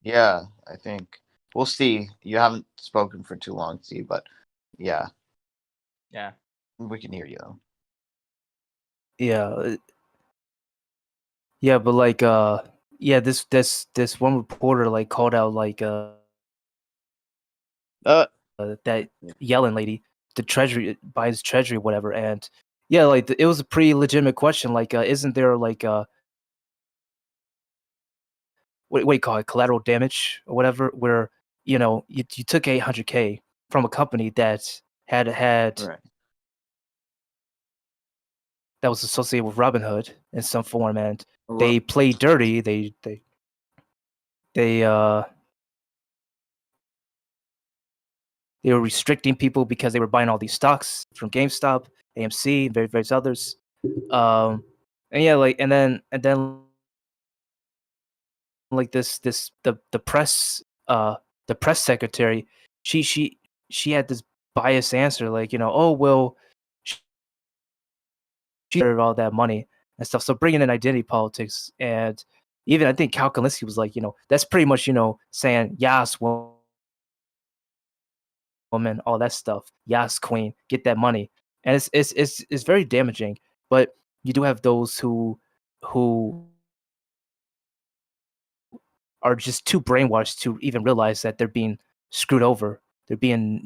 Yeah, I think we'll see. You haven't spoken for too long, see, but yeah, Yeah. we can hear you though. Yeah, yeah, but like yeah, this one reporter like called out like Uh, that Yellen lady, the treasury buys treasury, whatever, and yeah, like it was a pretty legitimate question. Like, isn't there like what do you call it, collateral damage or whatever, where you took 800K from a company that had right. that was associated with Robinhood in some form, and Well, they played dirty. They they were restricting people because they were buying all these stocks from GameStop, AMC, and various others. And yeah, like and then like this the press secretary, she had this biased answer, like, oh well, she deserved all that money and stuff. So bringing in identity politics, and even I think Cal Kalinske was like, that's pretty much saying yes, woman, all that stuff, yes, queen, get that money, and it's very damaging. But you do have those who are just too brainwashed to even realize that they're being screwed over. They're being,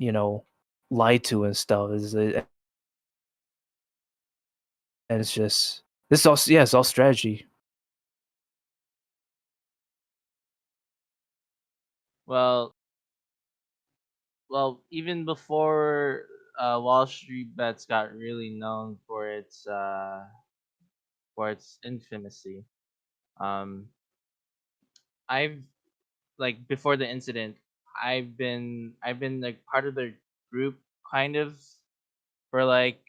lied to and stuff. And it's just this is all, yeah, it's all strategy. Well, even before Wall Street Bets got really known for its infamousy, um, I've like before the incident, I've been like part of the group kind of for like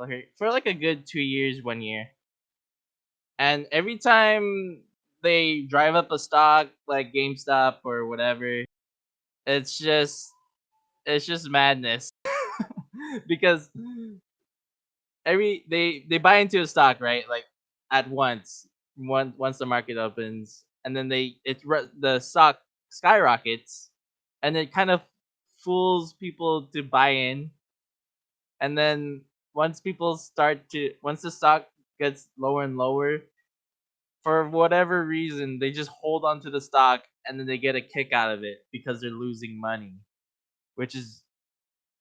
okay, for like a good 2 years, 1 year, and every time they drive up a stock like GameStop or whatever, it's just it's just madness because they buy into a stock, right, like at once the market opens, and then the stock skyrockets, and it kind of fools people to buy in, and then once the stock gets lower and lower, for whatever reason they just hold on to the stock, and then they get a kick out of it because they're losing money, which is,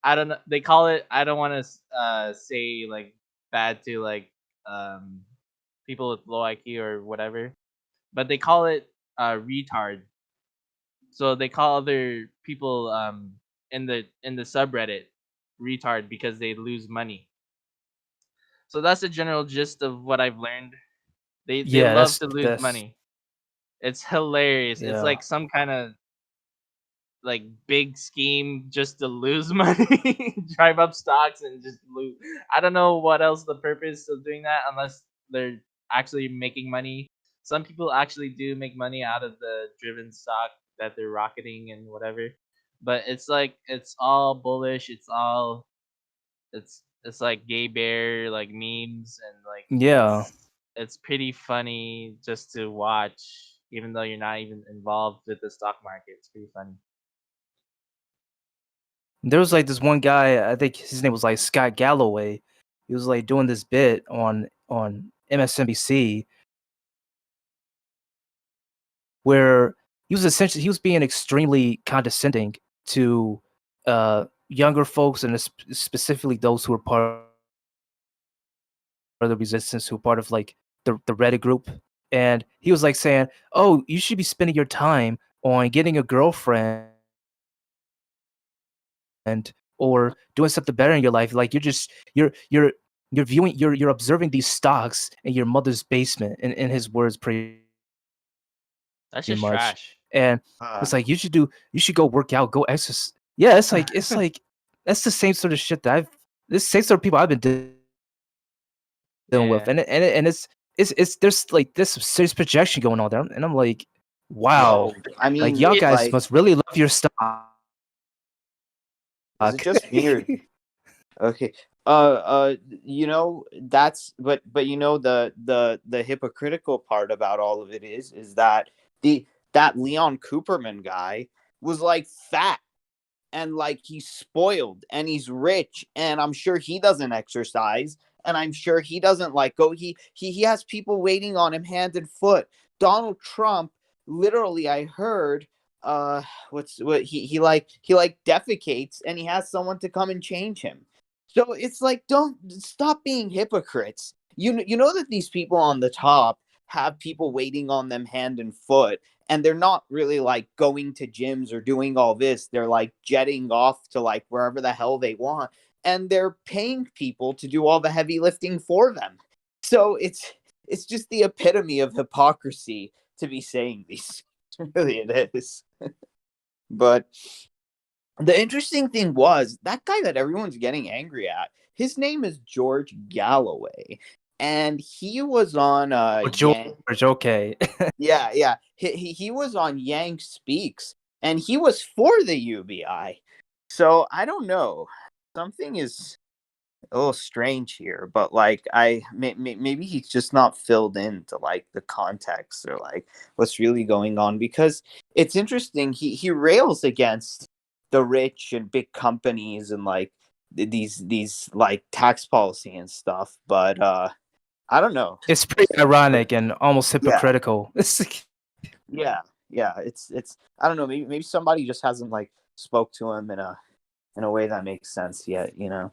I don't know. They call it. I don't want to say like bad to like um people with low IQ or whatever, but they call it retard. So they call other people in the subreddit retard because they lose money. So that's the general gist of what I've learned. They Yeah, love that's to lose that's money. It's hilarious. It's yeah. like some kind of like big scheme just to lose money, drive up stocks and just lose. I don't know what else the purpose of doing that unless they're actually making money. Some people actually do make money out of the driven stock that they're rocketing and whatever. But it's like it's all bullish. It's like gay bear like memes, and like Yeah. it's pretty funny just to watch even though you're not even involved with the stock market. It's pretty funny. There was like this one guy, I think his name was like Scott Galloway. He was like doing this bit on MSNBC where he was being extremely condescending to younger folks, and specifically those who were part of the resistance, who were part of like the Reddit group. And he was like saying, "Oh, you should be spending your time on getting a girlfriend or doing something better in your life. Like you're viewing you're observing these stocks in your mother's basement," in his words, pretty That's just much. trash. And Uh, it's like you should go work out, go exercise. Yeah, it's like that's the same sort of shit that I've this same sort of people I've been dealing with, Yeah. and it's there's like this serious projection going on there, and I'm like, wow, well, I like mean, y'all It's guys like, must really love your stock. is it just me or okay? That's but the hypocritical part about all of it is that the that Leon Cooperman guy was like fat and like he's spoiled and he's rich and I'm sure he doesn't exercise and I'm sure he doesn't like go he has people waiting on him hand and foot. Donald Trump literally I heard what he defecates and he has someone to come and change him. So it's like don't stop being hypocrites. You know that these people on the top have people waiting on them hand and foot and they're not really like going to gyms or doing all this. They're like jetting off to like wherever the hell they want and they're paying people to do all the heavy lifting for them. So it's just the epitome of hypocrisy to be saying these. Really it is. But the interesting thing was that guy that everyone's getting angry at, his name is George Galloway. And he was on George, okay. yeah. He was on Yang Speaks, and he was for the UBI. So I don't know. Something is a little strange here, but like maybe he's just not filled into like the context or like what's really going on because it's interesting. He rails against the rich and big companies and like these like tax policy and stuff, but I don't know. It's pretty ironic and almost hypocritical. Yeah. It's I don't know. Maybe somebody just hasn't like spoke to him in a way that makes sense yet. You know,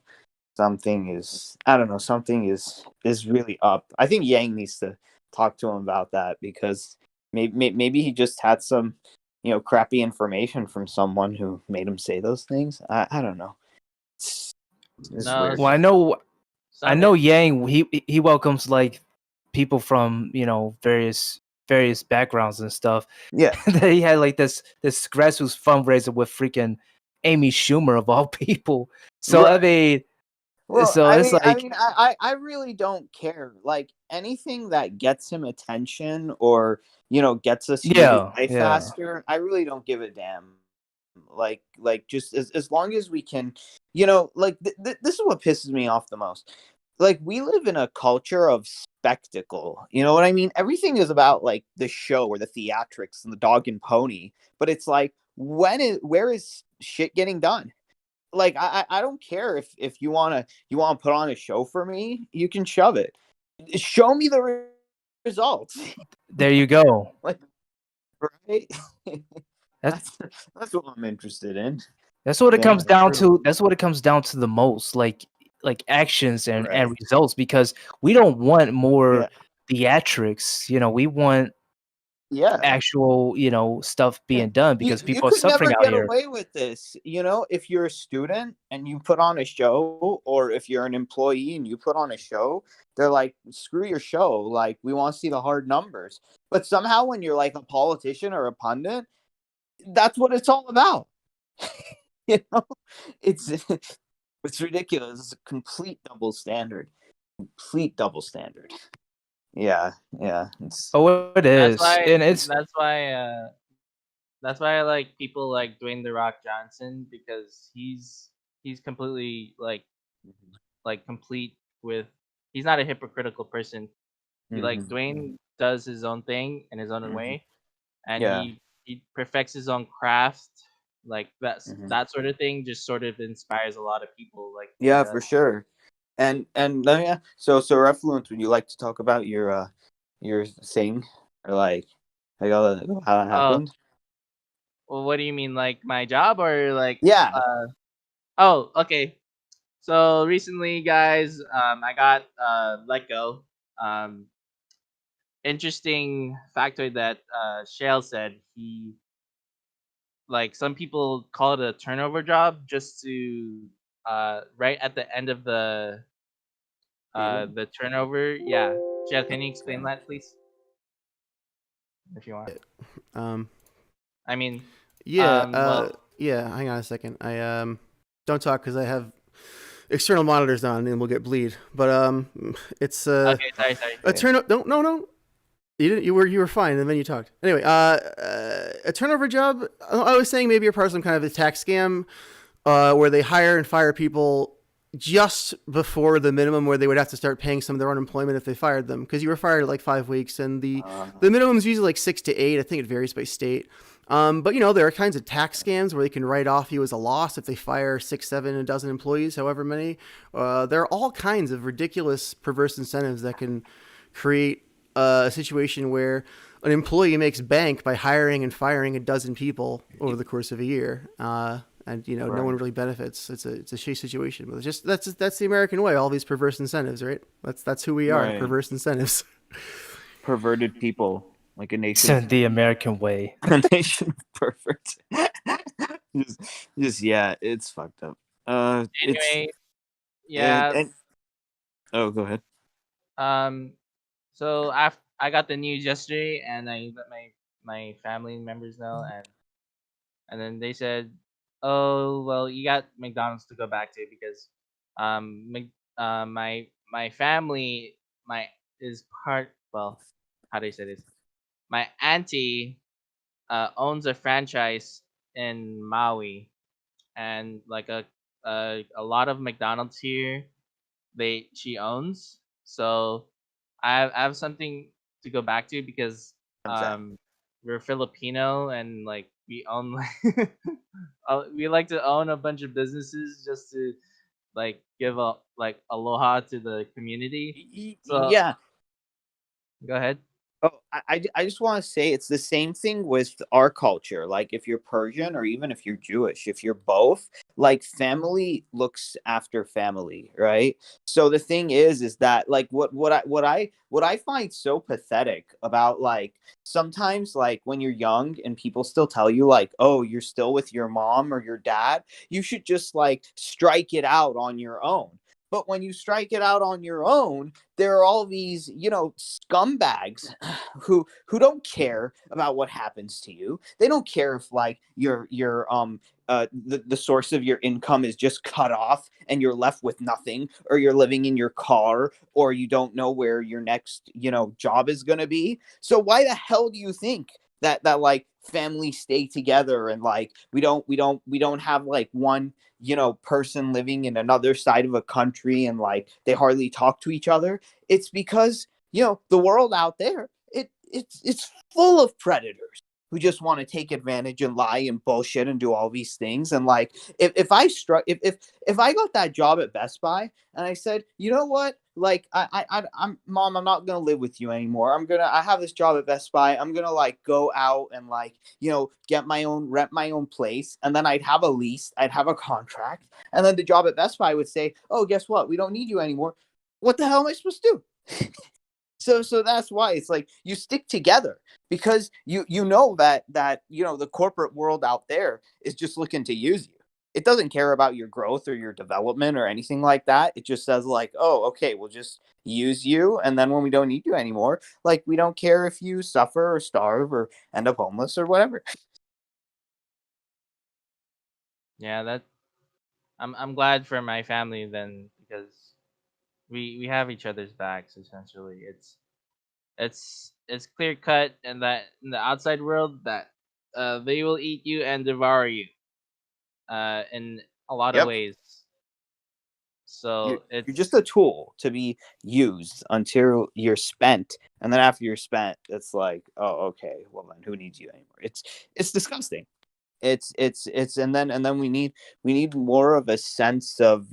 something is I don't know. Something is really up. I think Yang needs to talk to him about that because maybe he just had some crappy information from someone who made him say those things. I don't know. It's No, weird. Well, I know Yang. He welcomes like people from various backgrounds and stuff. Yeah. That he had like this grassroots fundraiser with freaking Amy Schumer of all people. So Right. I mean, Well, so it's like I really don't care. Like anything that gets him attention or gets us UBI faster, I really don't give a damn. Like just as long as we can, like this is what pisses me off the most. Like we live in a culture of spectacle. You know what I mean? Everything is about like the show or the theatrics and the dog and pony. But it's like where is shit getting done? Like I don't care if you wanna put on a show for me, you can shove it. Show me the results. there you go. Like right? That's that's what I'm interested in. that's what it Yeah, comes down true. to. That's what it comes down to the most. Like actions and Right. results because we don't want more Yeah. theatrics. We want Yeah. actual stuff being done because You people are could suffering never out get here. away with this. If you're a student and you put on a show, or if you're an employee and you put on a show, they're like, screw your show. Like, we want to see the hard numbers. But somehow when you're like a politician or a pundit, that's what it's all about. It's it's ridiculous. It's a complete double standard. Complete double standard. Yeah. It's Oh, it That's is, why. and it's That's why. That's why I like people like Dwayne the Rock Johnson because he's completely like complete with. He's not a hypocritical person. He like mhm, Dwayne does his own thing in his own mhm. way, and Yeah. he perfects his own craft. Like Mhm. that sort of thing just sort of inspires a lot of people. Like he Yeah, for does. sure. And yeah. So Refluent, would you like to talk about your thing or like how that Oh, happened? well, what do you mean, like my job or like? Yeah. Oh, okay. So recently, guys, I got let go. Um, Interesting factoid that Shale said he like some people call it a turnover job just to right at the end of Deal. the turnover. Yeah, Shale, can you explain Okay. that, please, if you want? Um, I mean, yeah, well, yeah. Hang on a second. I don't talk because I have external monitors on and we'll get bleed. But it's okay, sorry. a turn. Don't no. You didn't. You were fine, and then you talked. Anyway, a turnover job. I was saying maybe you're part of some kind of a tax scam, where they hire and fire people just before the minimum where they would have to start paying some of their unemployment if they fired them, because you were fired at like 5 weeks, and the minimum is usually like 6 to 8. I think it varies by state. But there are kinds of tax scams where they can write off you as a loss if they fire 6, 7, a dozen employees, however many. There are all kinds of ridiculous, perverse incentives that can create a situation where an employee makes bank by hiring and firing a dozen people over the course of a year. And no one really benefits. It's a shitty situation, but it's just that's the American way. All these perverse incentives, right? That's who we are. Right. Perverse incentives. Perverted people, like a nation. The American way. A nation of perverts. just yeah, it's fucked up. Anyway, yeah. and oh, go ahead. So I got the news yesterday, and I let my family members know, and then they said, "Oh, well, you got McDonald's to go back to because my family is part, well, how do you say this? My auntie owns a franchise in Maui, and like a lot of McDonald's here she owns. So I have something to go back to because we're Filipino, and like we own we like to own a bunch of businesses just to like give a like aloha to the community. So Yeah. go ahead. Oh, I just want to say it's the same thing with our culture. Like if you're Persian or even if you're Jewish, if you're both, like family looks after family, right? So the thing is that like what I find so pathetic about like sometimes like when you're young and people still tell you like, oh, you're still with your mom or your dad, you should just like strike it out on your own. But when you strike it out on your own, there are all these, scumbags who don't care about what happens to you. They don't care if like the source of your income is just cut off and you're left with nothing, or you're living in your car, or you don't know where your next, job is gonna be. So why the hell do you think that like families stay together and like we don't have like one person living in another side of a country and like they hardly talk to each other? It's because the world out there, it's full of predators who just want to take advantage and lie and bullshit and do all these things. And like if I struck if I got that job at Best Buy and I said, you know what, like I'm mom, I'm not gonna live with you anymore. I have this job at Best Buy. I'm gonna like go out and like get my own, rent my own place, and then I'd have a lease, I'd have a contract, and then the job at Best Buy would say, oh, guess what, we don't need you anymore. What the hell am I supposed to do? So that's why it's like you stick together, because you know that the corporate world out there is just looking to use you. It doesn't care about your growth or your development or anything like that. It just says like, oh, okay, we'll just use you, and then when we don't need you anymore, like we don't care if you suffer or starve or end up homeless or whatever. Yeah, that I'm glad for my family then, because we have each other's backs essentially. It's clear cut, and that in the outside world that they will eat you and devour you in a lot of Yep. ways. You're, So you're just a tool to be used until you're spent, and then after you're spent, it's like, oh, okay, well then who needs you anymore? It's disgusting. It's and then we need more of a sense of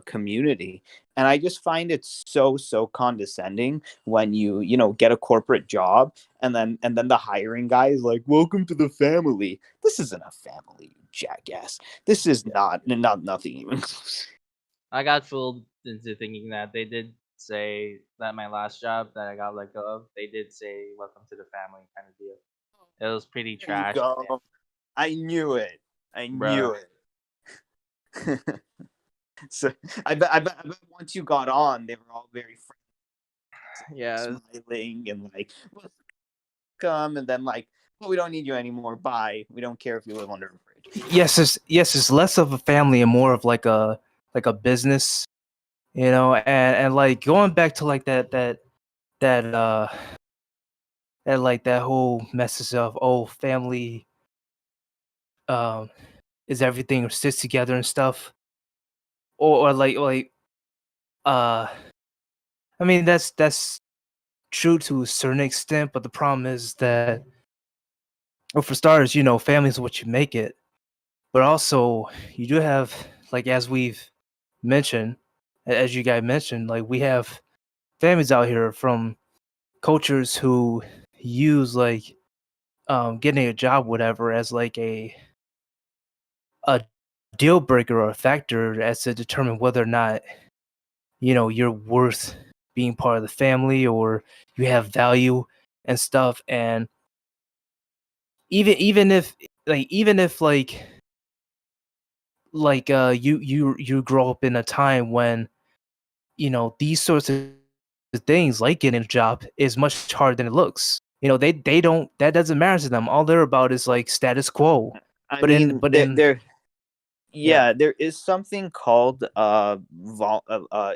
community. And I just find it so condescending when you get a corporate job, and then the hiring guy is like, welcome to the family. This isn't a family, you jackass. This is not nothing even. I got fooled into thinking that they did say that my last job that I got let go of, they did say welcome to the family kind of deal. It was pretty There you trash, go. I knew it. I bro. knew it. So I bet once you got on, they were all very Yeah, smiling and like, welcome, and then like, well, we don't need you anymore. Bye. We don't care if you live under a bridge. It's less of a family and more of like a business, and like going back to like that like that whole message of, oh, family um is everything or sits together and stuff. or like uh I mean that's true to a certain extent, but the problem is that, well, for starters, family is what you make it. But also, you do have, like, as we've mentioned, as you guys mentioned, like, we have families out here from cultures who use, like, getting a job, whatever, as like a deal breaker or a factor as to determine whether or not you're worth being part of the family, or you have value and stuff. And even if you grow up in a time when these sorts of things, like getting a job, is much harder than it looks. They don't, that doesn't matter to them. All they're about is like status quo. I But in mean, but in yeah. yeah, there is something called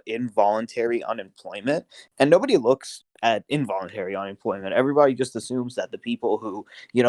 involuntary unemployment, and nobody looks at involuntary unemployment. Everybody just assumes that the people who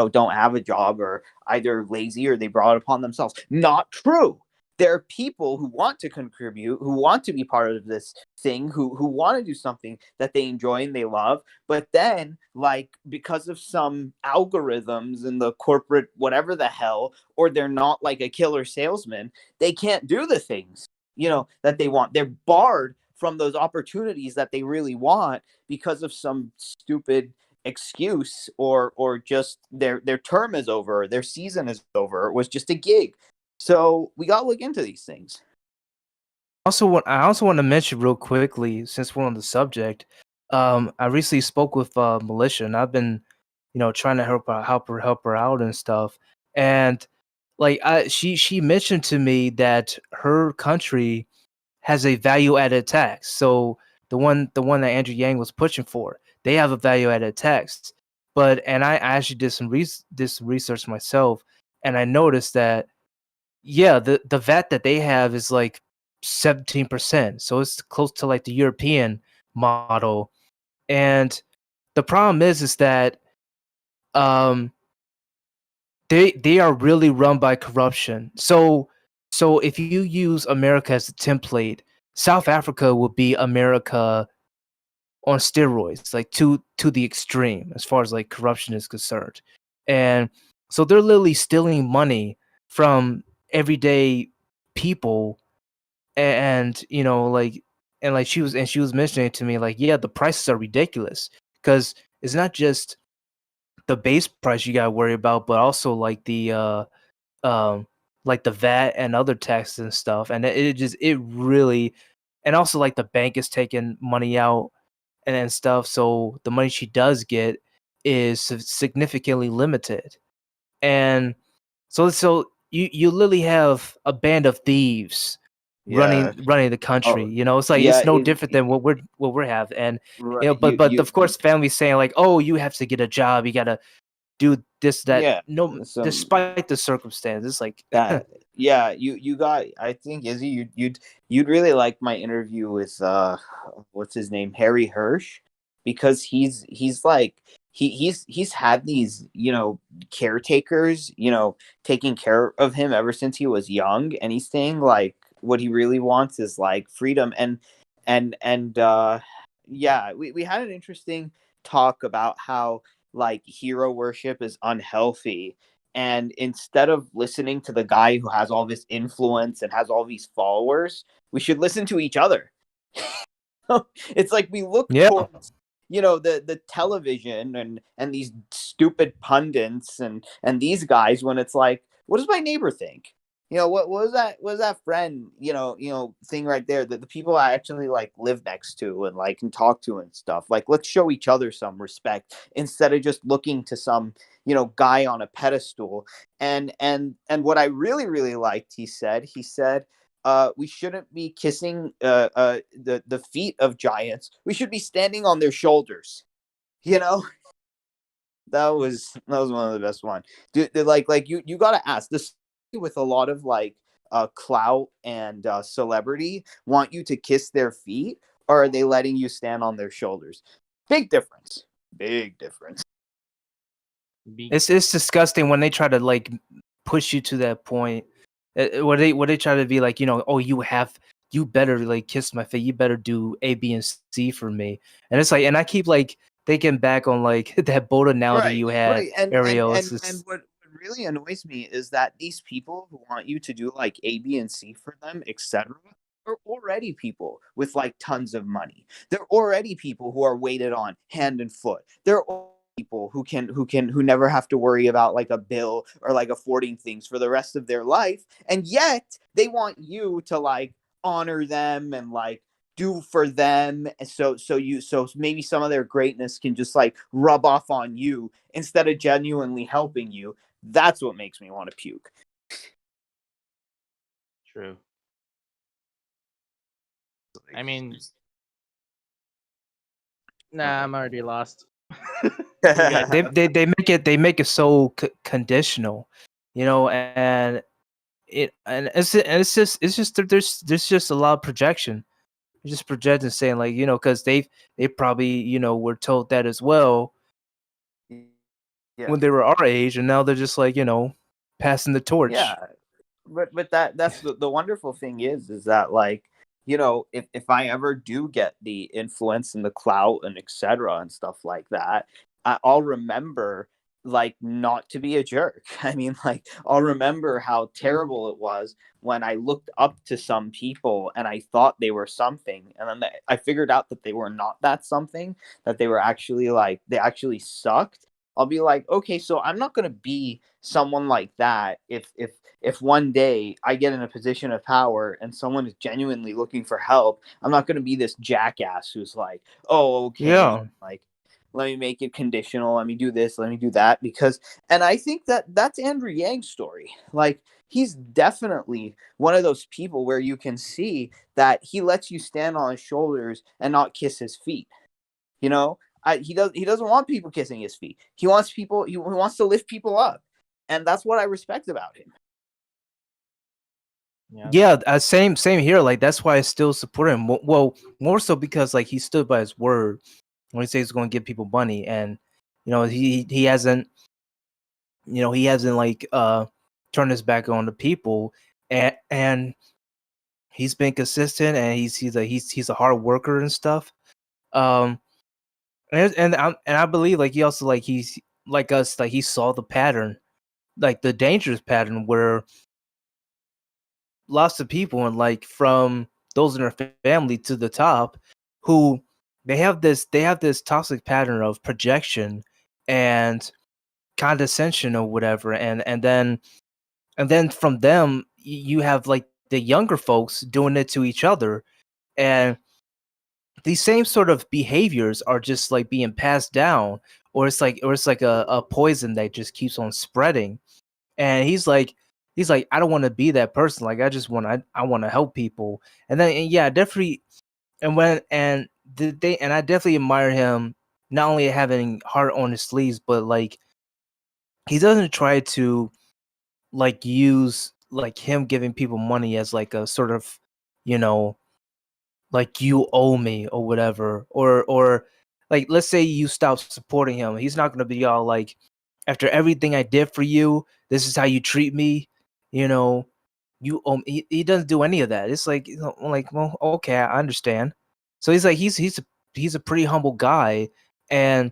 don't have a job are either lazy or they brought it upon themselves. Not true. There are people who want to contribute, who want to be part of this thing, who want to do something that they enjoy and they love, but then, like, because of some algorithms in the corporate whatever the hell, or they're not like a killer salesman, they can't do the things that they want. They're barred from those opportunities that they really want because of some stupid excuse, or just their term is over, their season is over, it was just a gig. So we got to look into these things. I also want to mention real quickly, since we're on the subject. I recently spoke with Militia, and I've been, trying to help her out and stuff. And like, she mentioned to me that her country has a value added tax. So the one that Andrew Yang was pushing for, they have a value added tax. And I actually did some research myself, and I noticed that, yeah, the VAT that they have is like 17%. So it's close to like the European model. And the problem is that um they are really run by corruption. So if you use America as a template, South Africa would be America on steroids, like to the extreme as far as like corruption is concerned. And so they're literally stealing money from everyday people. And like she was mentioning to me, like, yeah, the prices are ridiculous, because it's not just the base price you got to worry about, but also um like the VAT and other taxes and stuff. And it really, and also like the bank is taking money out and stuff, so the money she does get is significantly limited. And so you literally have a band of thieves Yeah. running the country. Oh, It's like, yeah. it's no different than what we're have. And Right. but of course, families saying like, oh, you have to get a job, you gotta do this, that. Yeah. No, Some despite the circumstances, like that. Yeah. You got. I think, Izzy, you'd really like my interview with what's his name, Harry Hirsch, because he's like he's had these caretakers taking care of him ever since he was young, and he's saying like what he really wants is like freedom. And yeah, we had an interesting talk about how like hero worship is unhealthy, and instead of listening to the guy who has all this influence and has all these followers, we should listen to each other. It's like we look yeah. towards the television and these stupid pundits and these guys, when it's like, what does my neighbor think? What was that friend thing right there, that the people I actually like live next to and like can talk to and stuff. Like, let's show each other some respect instead of just looking to some guy on a pedestal. And what I really really liked, he said we shouldn't be kissing the feet of giants. We should be standing on their shoulders. You know, that was one of the best ones. Like you got to ask this, with a lot of like clout and celebrity want you to kiss their feet, or are they letting you stand on their shoulders? Big difference. Big difference. It's disgusting when they try to like push you to that point, where they try to be like, oh, you have you better like kiss my face. You better do A, B, and C for me. And it's like, and I keep like thinking back on like that boat analogy you had, Right. And Ariel. It's and just, what really annoys me is that these people who want you to do like A, B, and C for them, etc., are already people with like tons of money. They're already people who are weighted on hand and foot. They're people who never have to worry about like a bill or like affording things for the rest of their life, and yet they want you to like honor them and like do for them, so maybe some of their greatness can just like rub off on you instead of genuinely helping you. That's what makes me want to puke. True. I mean, nah, I'm already lost. You guys they make it so conditional, you know, and it's just there's just a lot of projection. Just projecting, saying like, you know, because they probably, you know, were told that as well Yeah. when they were our age, and now they're just like, you know, passing the torch. Yeah. But that's the wonderful thing is that like, you know, if I ever do get the influence and the clout and etc. and stuff like that, I'll remember like not to be a jerk. I mean, like I'll remember how terrible it was when I looked up to some people and I thought they were something, and then I figured out that they were not that something, that they were actually like they actually sucked. I'll be like, okay, so I'm not gonna be someone like that if one day I get in a position of power and someone is genuinely looking for help. I'm not going to be this jackass who's like, oh, okay, Yeah. like, let me make it conditional. Let me do this. Let me do that. Because, and I think that that's Andrew Yang's story. Like, he's definitely one of those people where you can see that he lets you stand on his shoulders and not kiss his feet. You know, he doesn't want people kissing his feet. He wants people. He wants to lift people up, and that's what I respect about him. Yeah, same here. Like that's why I still support him. Well, more so because like he stood by his word when he says he's going to give people money, and you know he hasn't, you know, he hasn't like turned his back on the people, and he's been consistent, and he's a hard worker and stuff. Um, and I believe like he also like he's like us, like he saw the pattern, like the dangerous pattern where lots of people, and like from those in their family to the top, who they have this toxic pattern of projection and condescension or whatever, and then from them you have like the younger folks doing it to each other, and these same sort of behaviors are just like being passed down, or it's like a poison that just keeps on spreading. And he's like, I don't want to be that person. Like I want to help people. And then and yeah, definitely. And when and they and I definitely admire him, not only having heart on his sleeves, but like he doesn't try to like use like him giving people money as like a sort of, you know, like you owe me or whatever, or like let's say you stop supporting him, he's not going to be all like, after everything I did for you, this is how you treat me, you know, you owe me. He doesn't do any of that. It's like, you know, like, well, okay, I understand. So he's like he's a pretty humble guy, and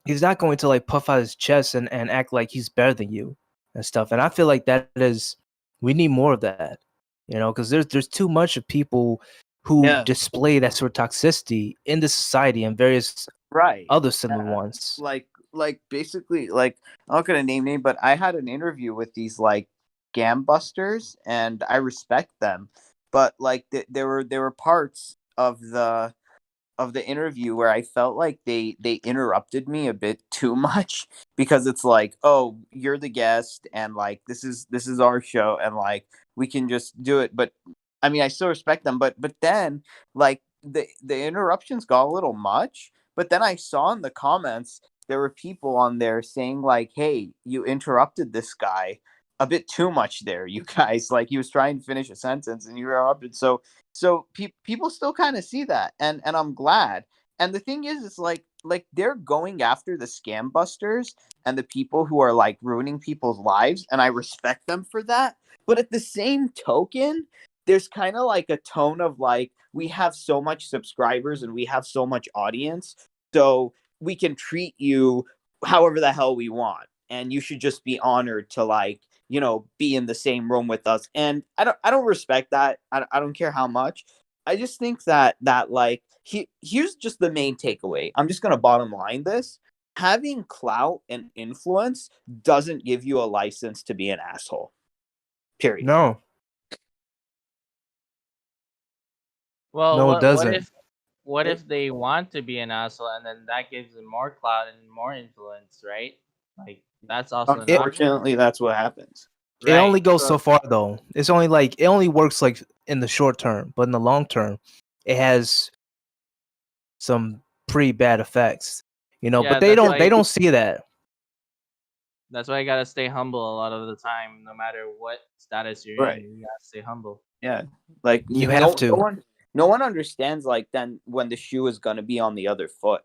he's not going to like puff out his chest and act like he's better than you and stuff. And I feel like that is, we need more of that, you know, because there's too much of people who Yeah. display that sort of toxicity in the society and various Right. other similar ones. Like basically like I'm not gonna name, but I had an interview with these like scam busters, and I respect them, but like there were parts of the interview where I felt like they interrupted me a bit too much, because it's like, oh, you're the guest, and like this is our show, and like we can just do it. But I mean, I still respect them, but then like the interruptions got a little much. But then I saw in the comments there were people on there saying like, hey, you interrupted this guy a bit too much there, you guys. Like he was trying to finish a sentence and you interrupted. People still kind of see that, and I'm glad. And the thing is, it's like they're going after the scam busters and the people who are like ruining people's lives, and I respect them for that. But at the same token, there's kind of like a tone of like, we have so much subscribers and we have so much audience, so we can treat you however the hell we want, and you should just be honored to like, be in the same room with us. And I don't respect that. I don't care how much. I just think that like, here's just the main takeaway. I'm just gonna bottom line this. Having clout and influence doesn't give you a license to be an asshole. Period. No, Well, no, it what doesn't. if they want to be an asshole, and then that gives them more clout and more influence, right? Like that's also an option, Unfortunately, that's what happens. It right? only goes So so far though. It's only like it only works like in the short term, but in the long term, it has some pretty bad effects. yeah, But they that's don't why they don't see that. you gotta stay humble a lot of the time, no matter what status you're in. Right. You gotta stay humble. Yeah. Like, You have no to. one understands like then when the shoe is gonna be on the other foot.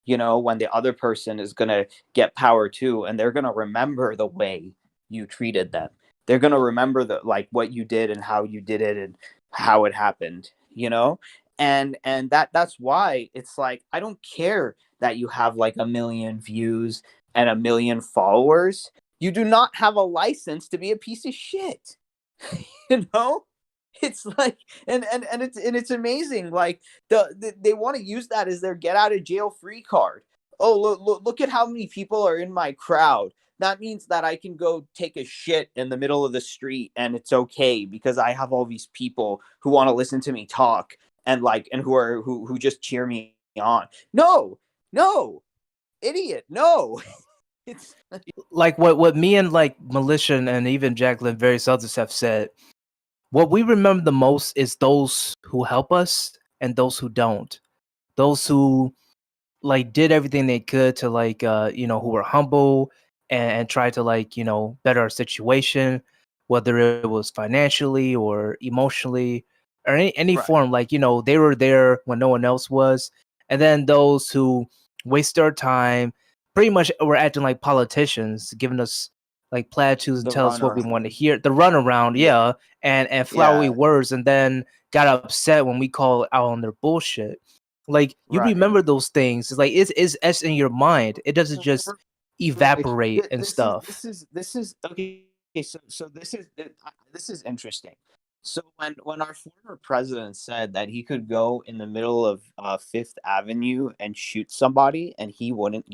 When the other person is gonna get power too, and they're gonna remember the way you treated them. They're gonna remember like what you did and how you did it and how it happened. And that's why it's like, I don't care that you have like 1 million views and 1 million followers. You do not have a license to be a piece of shit. you know it's like, and it's amazing, like they want to use that as their get out of jail free card. Oh, look at how many people are in my crowd. That means that I can go take a shit in the middle of the street and it's okay because I have all these people who want to listen to me talk, and who just cheer me on. No, idiot, no. It's Like what me and like Militia and even Jacqueline, various others have said. What we remember the most is those who help us and those who don't. Those who like did everything they could to like who were humble and try to like better our situation, whether it was financially or emotionally or any right. form. Like they were there when no one else was. And then those who waste their time, pretty much were acting like politicians, giving us like platitudes and The tell us what we want to runner. hear, the runaround, Yeah. yeah, and flowery Yeah. words, and then got upset when we call out on their bullshit. Like you Right. remember those things. It's like it's etched in your mind. It doesn't just Right. evaporate and This is stuff. okay. So this is interesting. So when our former president said that he could go in the middle of Fifth Avenue and shoot somebody and he wouldn't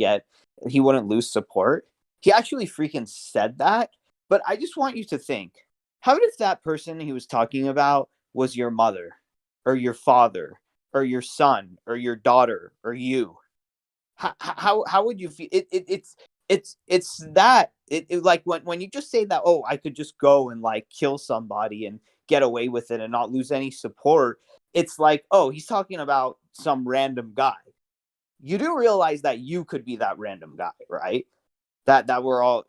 lose support. He actually freaking said that. But I just want you to think: how if that person he was talking about was your mother, or your father, or your son, or your daughter, or you? How would you feel? It's that like when you just say that, oh, I could just go and like kill somebody and get away with it and not lose any support. It's like, oh, he's talking about some random guy. You do realize that you could be that random guy, right? That we're all,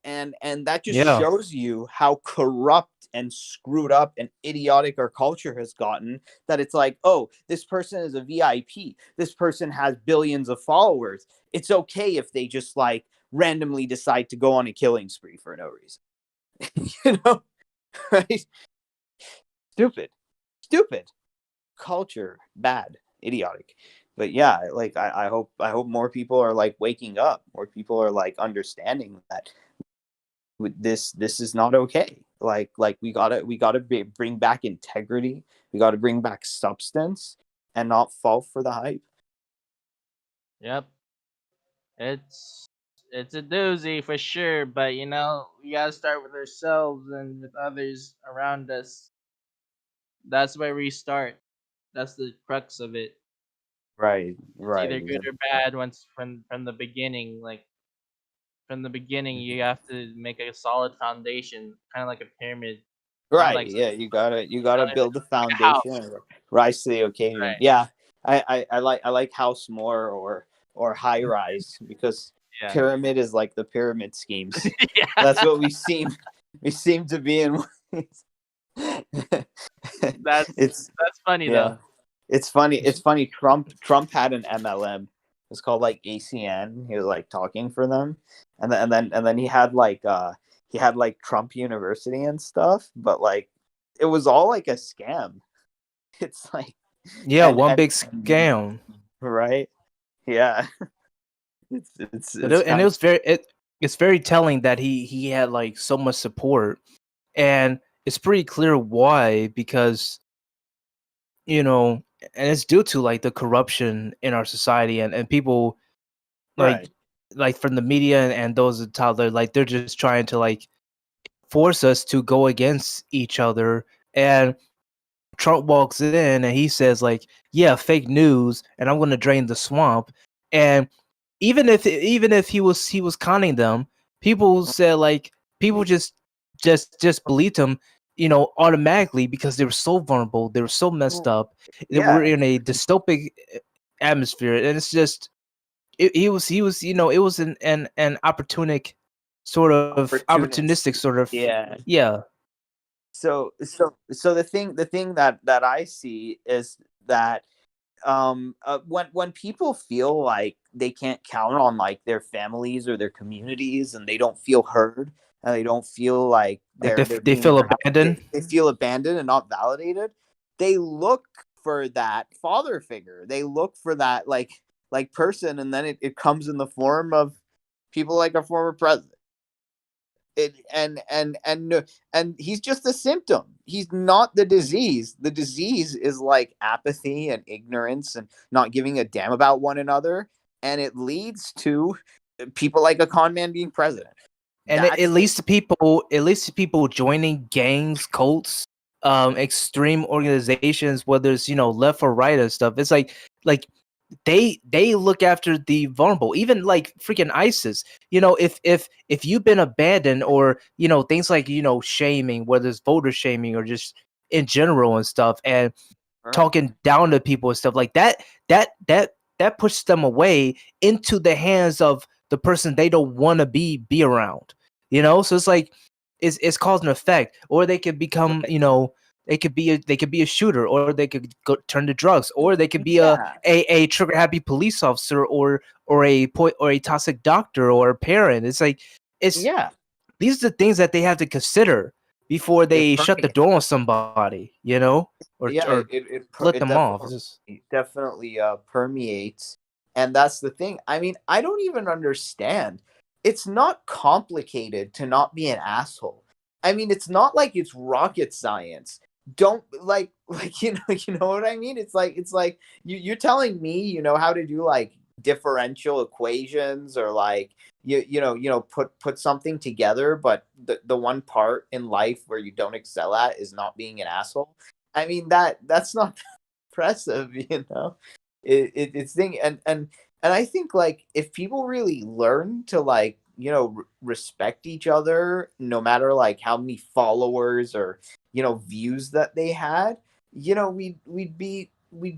and that just Yeah. shows you how corrupt and screwed up and idiotic our culture has gotten, that it's like, oh, this person is a VIP, this person has billions of followers, it's okay if they just like randomly decide to go on a killing spree for no reason. Right? Stupid culture, bad, idiotic. But yeah, like I hope more people are like waking up, more people are like understanding that this is not okay. Like we gotta bring back integrity, we gotta bring back substance, and not fall for the hype. Yep, it's a doozy for sure. But we gotta start with ourselves and with others around us. That's where we start. That's the crux of it. It's Right either good or bad once from the beginning. Like from the beginning, you have to make a solid foundation, kind of like a pyramid, not right like Yeah, you gotta build the like a foundation house, and rise to the occasion. right? Yeah, I like house more, or high rise, because Yeah, pyramid is like the pyramid schemes. yeah. That's what we seem to be in. It's That's funny though. Yeah, it's funny. Trump had an MLM. It's called like ACN. He was like talking for them, and then he had like Trump University and stuff. But like it was all like a scam. It's like, Yeah, one big scam. right? Yeah. It's And kind it of was it's very telling that he had like so much support, and it's pretty clear why, because you know, and it's due to like the corruption in our society, and people like right. from the media and those at the top, they're just trying to like force us to go against each other. And Trump walks in and he says like, yeah, fake news, and I'm going to drain the swamp. And even if he was conning them, people said like, people just believed him, you know, automatically, because they were so vulnerable, they were so messed up, they were Yeah. in a dystopic atmosphere. And it's just he was, you know, it was an Opportunist. opportunistic sort of, Yeah. yeah. So the thing that I see is that when people feel like they can't count on like their families or their communities, and they don't feel heard, and they don't feel like Like they're they being feel abandoned. they feel abandoned and not validated, they look for that father figure, they look for that like person, and then it comes in the form of people like our former president. It, and he's just a symptom. He's not the disease. The disease is like apathy and ignorance and not giving a damn about one another, and it leads to people like a con man being president. And That's it leads to people joining gangs, cults, extreme organizations, whether it's, you know, left or right and stuff. It's like they look after the vulnerable, even like freaking ISIS. You know, if you've been abandoned, or you know, things like, you know, shaming, whether it's voter shaming or just in general and stuff, and right. talking down to people and stuff like that, that pushes them away into the hands of the person they don't want to be around, you know. So it's like it's cause and effect. Or they could become, Right. you know, they could be a shooter, or they could go turn to drugs, or they could be Yeah. a trigger happy police officer, or a toxic doctor, or a parent. It's like, it's Yeah. these are the things that they have to consider before It they shut the permeates. door on somebody, you know, Yeah, or split it them off. It's definitely just, permeates, and that's the thing. I mean, I don't even understand. It's not complicated to not be an asshole. I mean, it's not like it's rocket science. Don't like you know what I mean? It's like you're telling me you know how to do like differential equations, or like you know put something together, but the one part in life where you don't excel at is not being an asshole. I mean that's not impressive, you know. It's thing, and I think like if people really learn to like you know respect each other, no matter like how many followers or you know views that they had, you know we'd be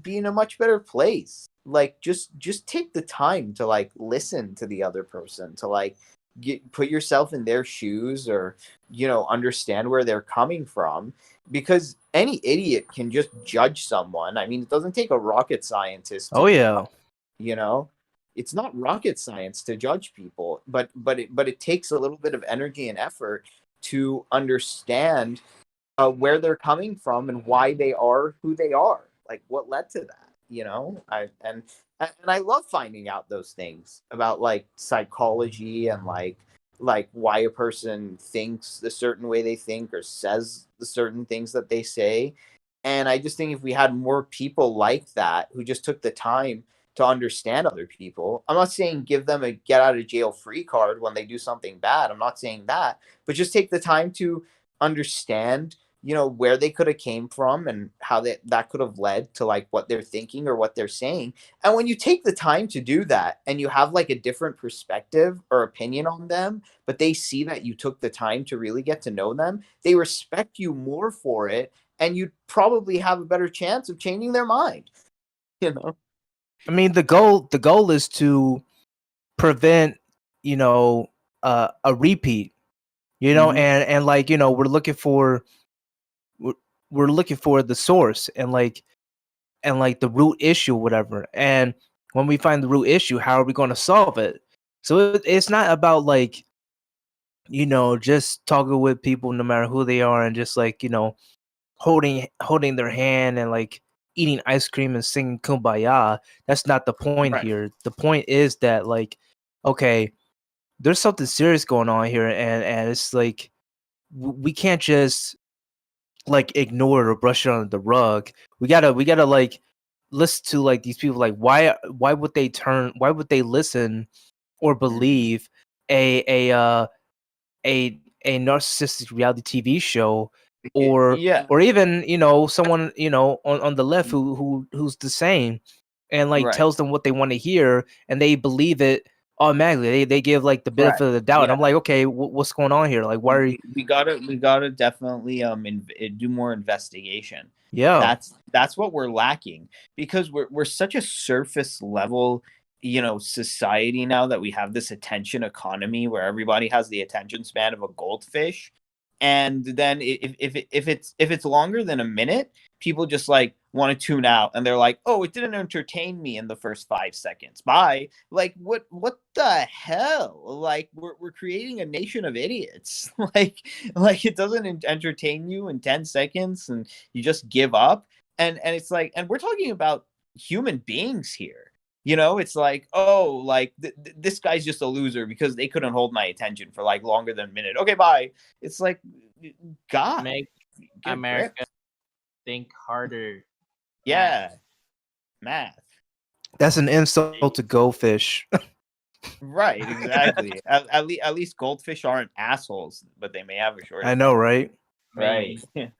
in a much better place. Like just take the time to like listen to the other person, to like put yourself in their shoes, or you know understand where they're coming from, because any idiot can just judge someone. I mean, it doesn't take a rocket scientist oh to, yeah. you know, it's not rocket science to judge people, but it takes a little bit of energy and effort to understand where they're coming from and why they are who they are, like what led to that, you know. And I love finding out those things about like psychology, and like why a person thinks the certain way they think, or says the certain things that they say. And I just think if we had more people like that who just took the time to understand other people, I'm not saying give them a get out of jail free card when they do something bad, I'm not saying that, but just take the time to understand you know where they could have came from, and how that could have led to like what they're thinking or what they're saying. And when you take the time to do that, and you have like a different perspective or opinion on them, but they see that you took the time to really get to know them, they respect you more for it, and you'd probably have a better chance of changing their mind, you know. I mean, the goal is to prevent, you know, a repeat, you know. Mm-hmm. And like, you know, we're, we're looking for the source, and like the root issue, whatever. And when we find the root issue, how are we going to solve it? So it's not about like, you know, just talking with people no matter who they are, and just like, you know, holding their hand and like eating ice cream and singing kumbaya. That's not the point Right. here. The point is that like, okay, there's something serious going on here, and it's like we can't just like ignore it or brush it under the rug. We gotta like listen to like these people. Like why would they listen or believe a a narcissistic reality TV show, or Yeah. even someone on the left who's the same, and like Right. tells them what they want to hear, and they believe it automatically. They give like the benefit Right. of the doubt. And Yeah. I'm like, okay, what's going on here? Like, why are you? We gotta definitely do more investigation. Yeah, That's what we're lacking, because we're such a surface level, society now, that we have this attention economy where everybody has the attention span of a goldfish. And then if it's longer than a minute, people just like want to tune out, and they're like, oh, it didn't entertain me in the first 5 seconds, bye. Like, what the hell? Like, we're creating a nation of idiots. like it doesn't entertain you in 10 seconds, and you just give up. And it's like, and we're talking about human beings here. It's like, oh, like this guy's just a loser because they couldn't hold my attention for like longer than a minute. Okay, bye. It's like, God, Make get a grip. America think harder. Yeah, math. that's an insult to goldfish. Right, exactly. At least goldfish aren't assholes, but they may have a short I know, right? right. Maybe.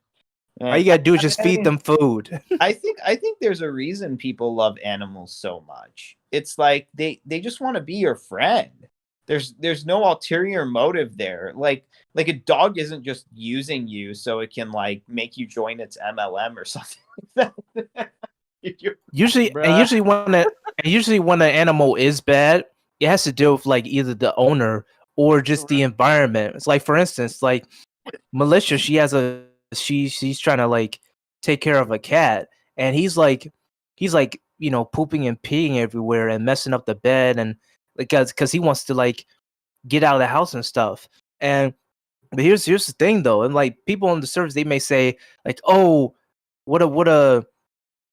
All you gotta do is just feed them food. I think there's a reason people love animals so much. It's like they just want to be your friend. There's no ulterior motive there. Like a dog isn't just using you so it can like make you join its MLM or something like that. Usually, Bruh. and usually when an animal is bad, it has to do with like either the owner or just the environment. It's like, for instance, like Militia, she's trying to like take care of a cat, and he's like pooping and peeing everywhere and messing up the bed, and because he wants to like get out of the house and stuff. And but here's the thing though, and like people on the surface, they may say like, oh, what a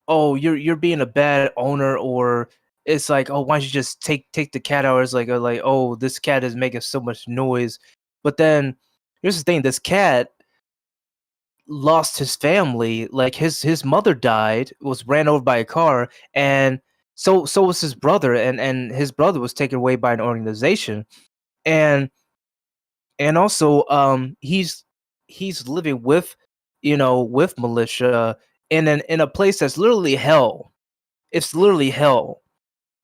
oh, you're being a bad owner, or it's like, oh, why don't you just take the cat out? It's like, oh, this cat is making so much noise. But then here's the thing, this cat lost his family. Like his mother died, was ran over by a car, and so was his brother, and his brother was taken away by an organization. And also he's living with militia in a place that's literally hell. It's literally hell.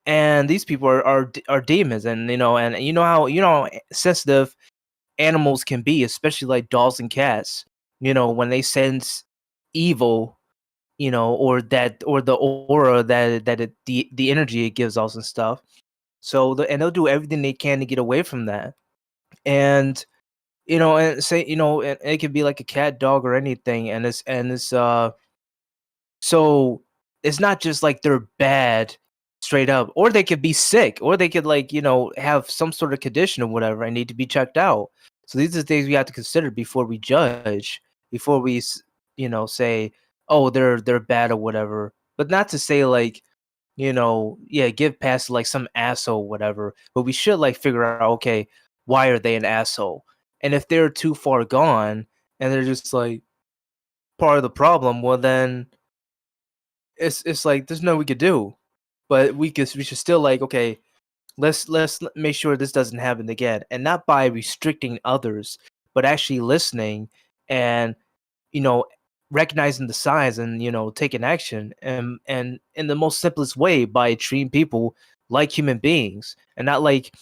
And these people are demons, and how sensitive animals can be, especially like dogs and cats. When they sense evil, or the aura the energy it gives us and stuff. And they'll do everything they can to get away from that. And and say, and it could be like a cat, dog, or anything. And it's so it's not just like they're bad straight up, or they could be sick, or they could like have some sort of condition or whatever and need to be checked out. So these are things we have to consider before we judge, before we say, oh, they're bad or whatever. But not to say like, yeah, give past like some asshole or whatever. But we should like figure out, okay, why are they an asshole? And if they're too far gone and they're just like part of the problem, well then it's like there's no we could do. But we should still like, okay, let's make sure this doesn't happen again, and not by restricting others, but actually listening and you know recognizing the signs and taking action, and in the most simplest way, by treating people like human beings and not like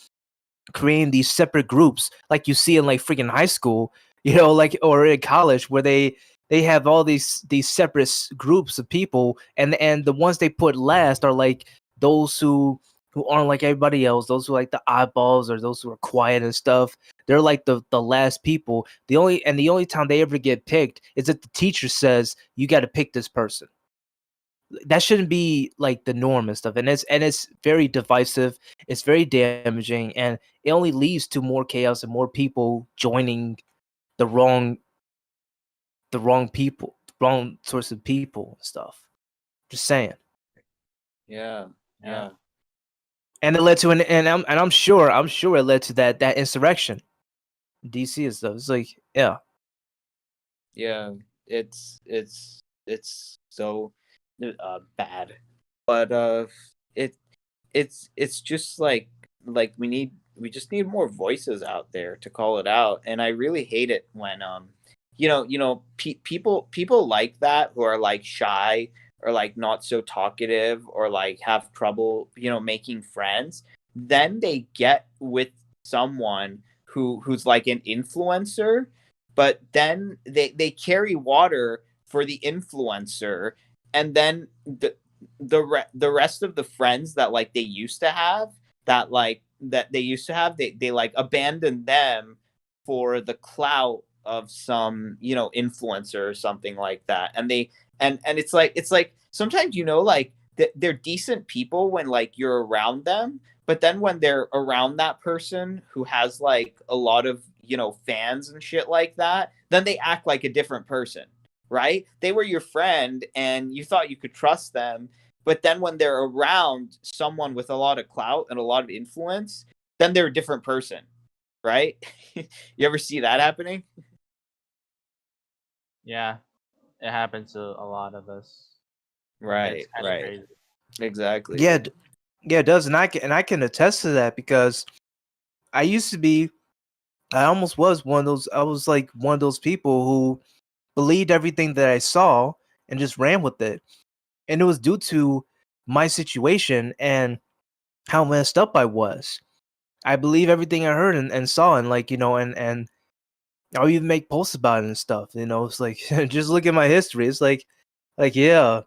creating these separate groups like you see in like freaking high school, like, or in college, where they have all these separate groups of people, and the ones they put last are like those who aren't like everybody else, those who are like the oddballs, or those who are quiet and stuff. They're like the last people. The only time they ever get picked is if the teacher says you got to pick this person. That shouldn't be like the norm and stuff, and it's very divisive, it's very damaging, and it only leads to more chaos and more people joining the wrong people. wrong sorts of people and stuff. Just saying. Yeah. And it led to I'm sure it led to that insurrection in DC and stuff. It's like, yeah. Yeah, it's so bad, but it's just like we just need more voices out there to call it out, and I really hate it when people like that who are like shy or like not so talkative or like have trouble making friends, then they get with someone who's like an influencer, but then they carry water for the influencer, and then the rest of the friends that like they used to have they like abandon them for the clout of some influencer or something like that, and it's like sometimes like they're decent people when like you're around them, but then when they're around that person who has like a lot of fans and shit like that, then they act like a different person, right? They were your friend and you thought you could trust them, but then when they're around someone with a lot of clout and a lot of influence, then they're a different person, right? You ever see that happening? Yeah, it happens to a lot of us. Right, It's kind of right. crazy. Exactly. Yeah, it does, and I can attest to that because I used to be, I almost was one of those. I was like one of those people who believed everything that I saw and just ran with it, and it was due to my situation and how messed up I was. I believe everything I heard and saw, and like and I'll even make posts about it and stuff. It's like just look at my history. It's like yeah,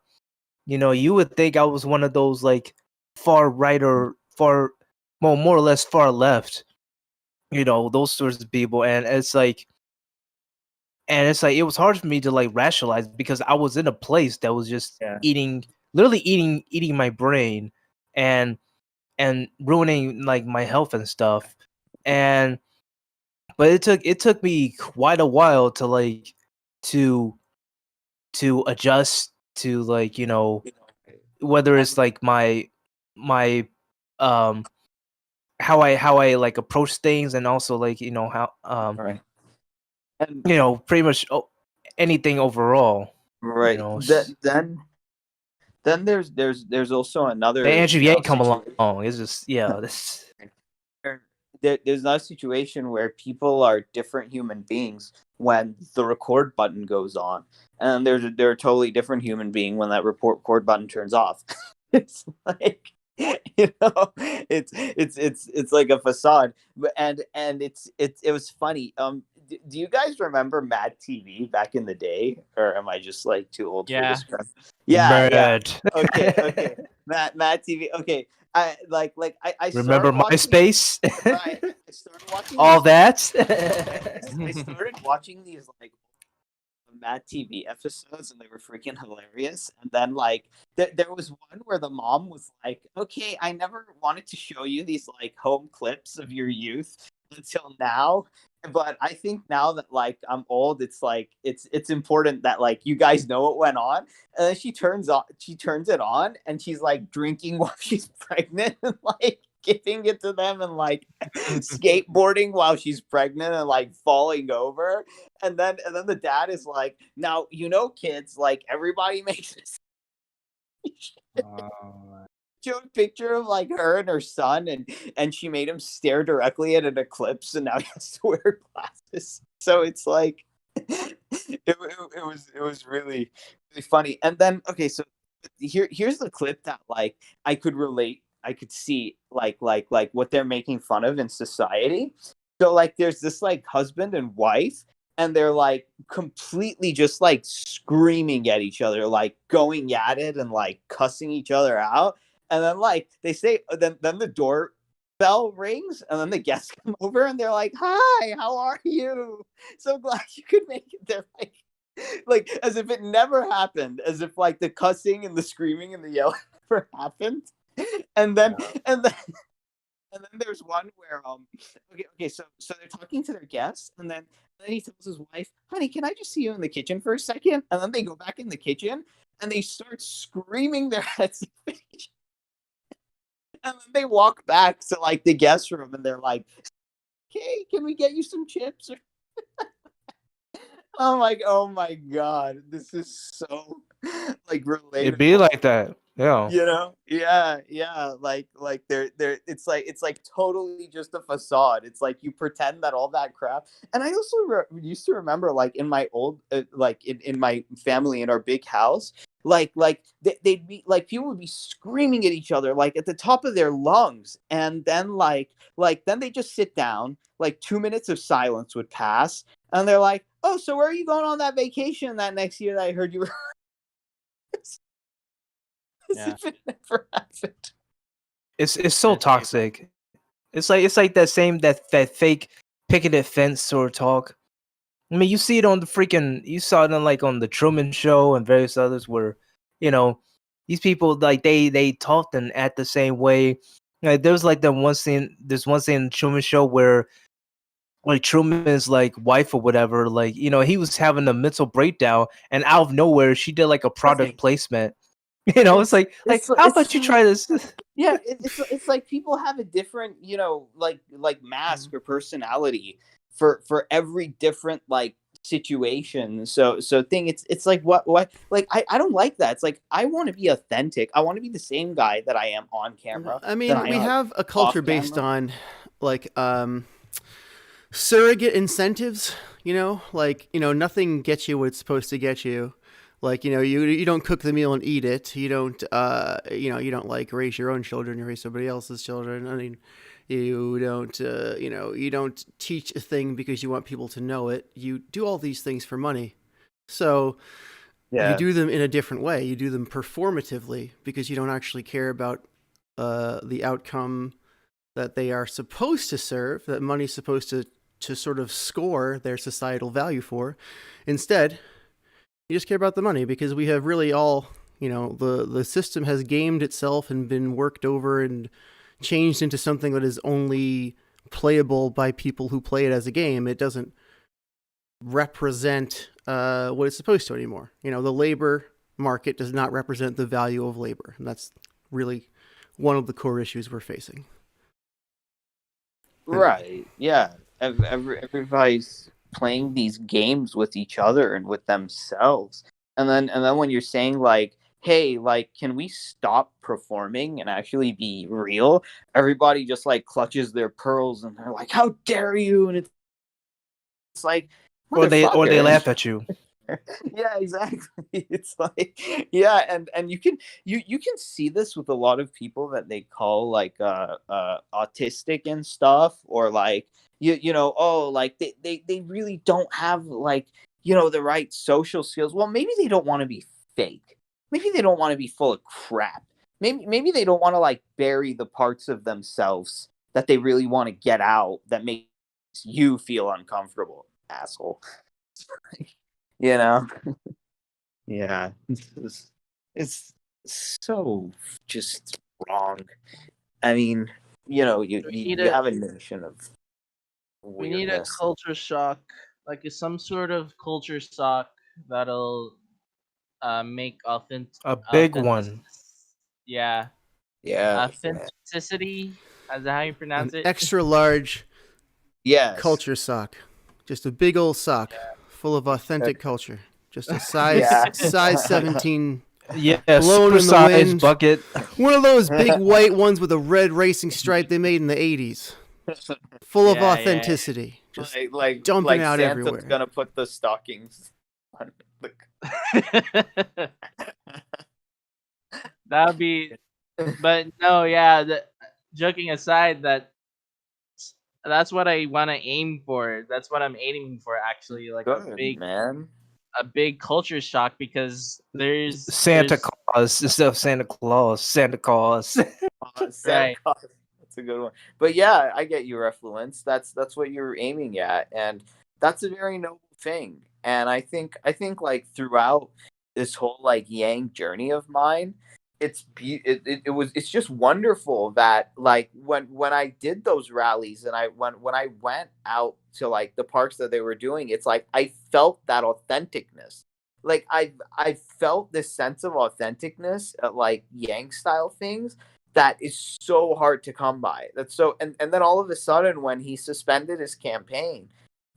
you would think I was one of those like far right or far, well, more or less far left, those sorts of people. And it's like it was hard for me to like rationalize because I was in a place that was just Yeah. literally eating my brain and ruining like my health and stuff. And but it took me quite a while to like to adjust to like whether it's like my um how I like approach things, and also like how Right. And pretty much anything overall. right. Then there's also The another Andrew Yang come situation. along. It's just this. There's not a situation where people are different human beings when the record button goes on, and they're a totally different human being when that record button turns off. It's like it's like a facade. And it was funny. Do you guys remember Mad TV back in the day, or am I just like too old for Yeah. this crap? Yeah. Mad. Okay. Mad TV. Okay. I Remember started watching. MySpace? Right. I started watching All these, that. I started watching these like Mad TV episodes, and they were freaking hilarious. And then like there was one where the mom was like, "Okay, I never wanted to show you these like home clips of your youth until now, but I think now that like I'm old, it's like it's important that like you guys know what went on." And then she turns it on, and she's like drinking while she's pregnant and like giving it to them, and like skateboarding while she's pregnant and like falling over. And then the dad is like, "Now kids, like everybody makes this." Oh, Showed a picture of like her and her son, and she made him stare directly at an eclipse, and now he has to wear glasses. So it's like it was really really funny. And then okay, so here's the clip that like I could relate, I could see like what they're making fun of in society. So like there's this like husband and wife, and they're like completely just like screaming at each other, like going at it and like cussing each other out. And then like they say, then the doorbell rings, and then the guests come over, and they're like, "Hi, how are you? So glad you could make it." They're like as if it never happened, as if like the cussing and the screaming and the yelling never happened. And then yeah. and then And then there's one where okay, so they're talking to their guests, and then he tells his wife, "Honey, can I just see you in the kitchen for a second?" And then they go back in the kitchen and they start screaming their heads off. And then they walk back to like the guest room and they're like, "Okay, can we get you some chips?" I'm like, oh my god, this is so like It be relatable. like that. Yeah. Yeah, like it's like totally just a facade. It's like you pretend that all that crap. And I also used to remember like in my old like in my family in our big house, they'd be like people would be screaming at each other like at the top of their lungs, and then then they just sit down, like 2 minutes of silence would pass, and they're like, "Oh, so where are you going on that vacation that next year that I heard you were?" As if it never happened. It's so toxic. It's like that fake picketed fence sort of talk. I mean, you see it on you saw it on like on the Truman Show and various others where, you know, these people like they talked and act the same way. Like there's like there's one scene in the Truman Show where like Truman's like wife or whatever, like, you know, he was having a mental breakdown and out of nowhere she did like a product placement. You know, it's like how about you try this? Yeah, it's like people have a different, like mask or personality for every different like situation. So thing it's like what like I don't like that. It's like I want to be authentic. I want to be the same guy that I am on camera. I mean, we have a culture based on like surrogate incentives, like, nothing gets you what it's supposed to get you. Like, you don't cook the meal and eat it. You don't, you don't like raise your own children, you raise somebody else's children. I mean, you don't, you don't teach a thing because you want people to know it. You do all these things for money. So you do them in a different way. You do them performatively because you don't actually care about the outcome that they are supposed to serve, that money's supposed to sort of score their societal value for. Instead, you just care about the money because we have really all, the system has gamed itself and been worked over and changed into something that is only playable by people who play it as a game. It doesn't represent what it's supposed to anymore. The labor market does not represent the value of labor. And that's really one of the core issues we're facing. Right. Yeah. Everybody's playing these games with each other and with themselves. And then when you're saying like, hey, like, can we stop performing and actually be real? Everybody just like clutches their pearls and they're like, how dare you? And it's like, or they laugh at you. Yeah, exactly. It's like, yeah, and you can see this with a lot of people that they call like autistic and stuff, or like oh, like they really don't have like the right social skills. Well, maybe they don't want to be fake. Maybe they don't want to be full of crap. Maybe they don't want to like bury the parts of themselves that they really want to get out that makes you feel uncomfortable, asshole. Yeah, it's so just wrong. I mean, you have a notion of we need a weirdness. culture shock, like some sort of culture shock that'll make A big one. Yeah. Yeah. Authenticity, is that how you pronounce it? Extra large Yes. culture sock. Just a big old sock full of authentic culture. Just a size Yeah. size 17 Yeah, blown in the supersized wind. bucket. One of those big white ones with a red racing stripe they made in the 80s. Full of authenticity. Just like dumping out Santa's everywhere. Gonna put the stockings on the... That would be, but no, yeah. Joking aside, that's what I want to aim for. That's what I'm aiming for, actually. Like a big culture shock, because there's Santa Claus instead of Santa Claus. Santa Claus. Santa Claus. That's a good one. But yeah, I get your Refluence. That's what you're aiming at, and that's a very noble thing. And I think like throughout this whole like Yang journey of mine, it's just wonderful that like when I did those rallies and when I went out to like the parks that they were doing, it's like I felt that authenticness. Like I felt this sense of authenticness at like Yang style things that is so hard to come by. That's so and then all of a sudden when he suspended his campaign,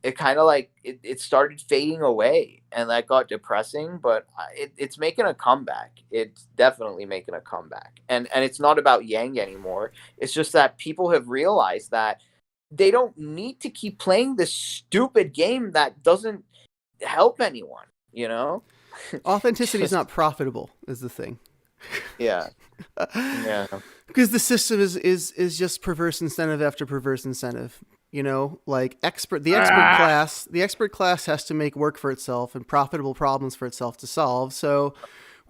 it kind of like it started fading away and that got depressing, but it's making a comeback. It's definitely making a comeback, and it's not about Yang anymore. It's just that people have realized that they don't need to keep playing this stupid game that doesn't help anyone, you know. Authenticity is Just not profitable, is the thing. yeah. Yeah. Because the system is just perverse incentive after perverse incentive. You know, like the expert class has to make work for itself and profitable problems for itself to solve. So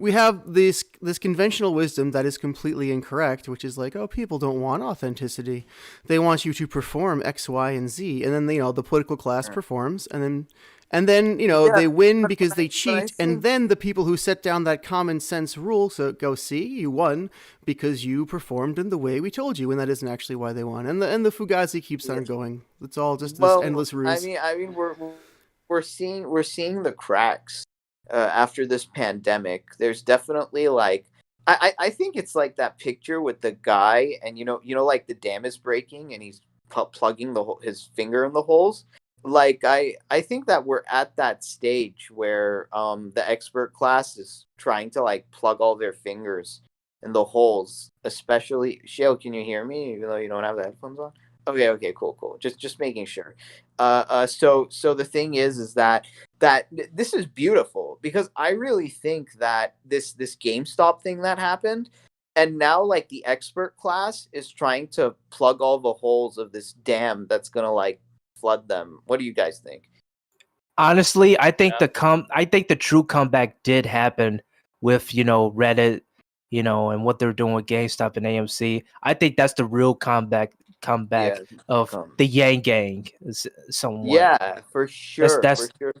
we have this conventional wisdom that is completely incorrect, which is like, oh, people don't want authenticity. They want you to perform X, Y, and Z. And then, the political class performs, and then they win because they cheat, and then the people who set down that common sense rule, so go, see, you won because you performed in the way we told you, and that isn't actually why they won. And the Fugazi keeps on going. It's all just this endless ruse. I mean, we're seeing the cracks after this pandemic. There's definitely like I think it's like that picture with the guy, and like the dam is breaking, and he's plugging his finger in the holes. Like I think that we're at that stage where the expert class is trying to like plug all their fingers in the holes. Especially Shale, can you hear me even though you don't have the headphones on? Okay, cool. Just making sure. So the thing is that this is beautiful because I really think that this GameStop thing that happened, and now like the expert class is trying to plug all the holes of this dam that's gonna like flood them. What do you guys think? Honestly, I think the true comeback did happen with Reddit, and what they're doing with GameStop and AMC. I think that's the real comeback Yeah, of the Yang Gang, somewhat. yeah, for sure, That's for sure.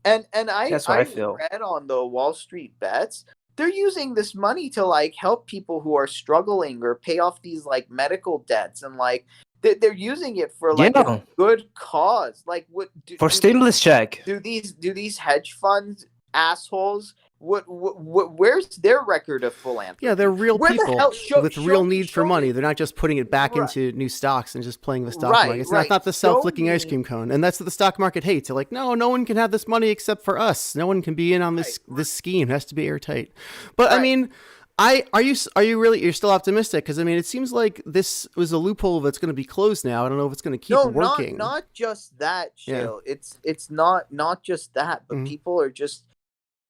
And that's what I I feel. read on the Wall Street bets, they're using this money to like help people who are struggling or pay off these like medical debts, and like they're using it for like a Yeah, good cause. Like what for stimulus check. do these hedge funds assholes, where's their record of philanthropy? Yeah, they're real Where the people hell with real need for show money. me. They're not just putting it back Right. into new stocks and just playing the stock market. It's not the Show self-flicking ice me. cream cone. And that's what the stock market hates. They're like, no one can have this money except for us. No one can be in on this scheme. It has to be airtight. But I mean, are you really, you're still optimistic? Because I mean, it seems like this was a loophole that's going to be closed now. I don't know if it's going to keep working. Not just that, Shale. Yeah. It's not just that, but people are just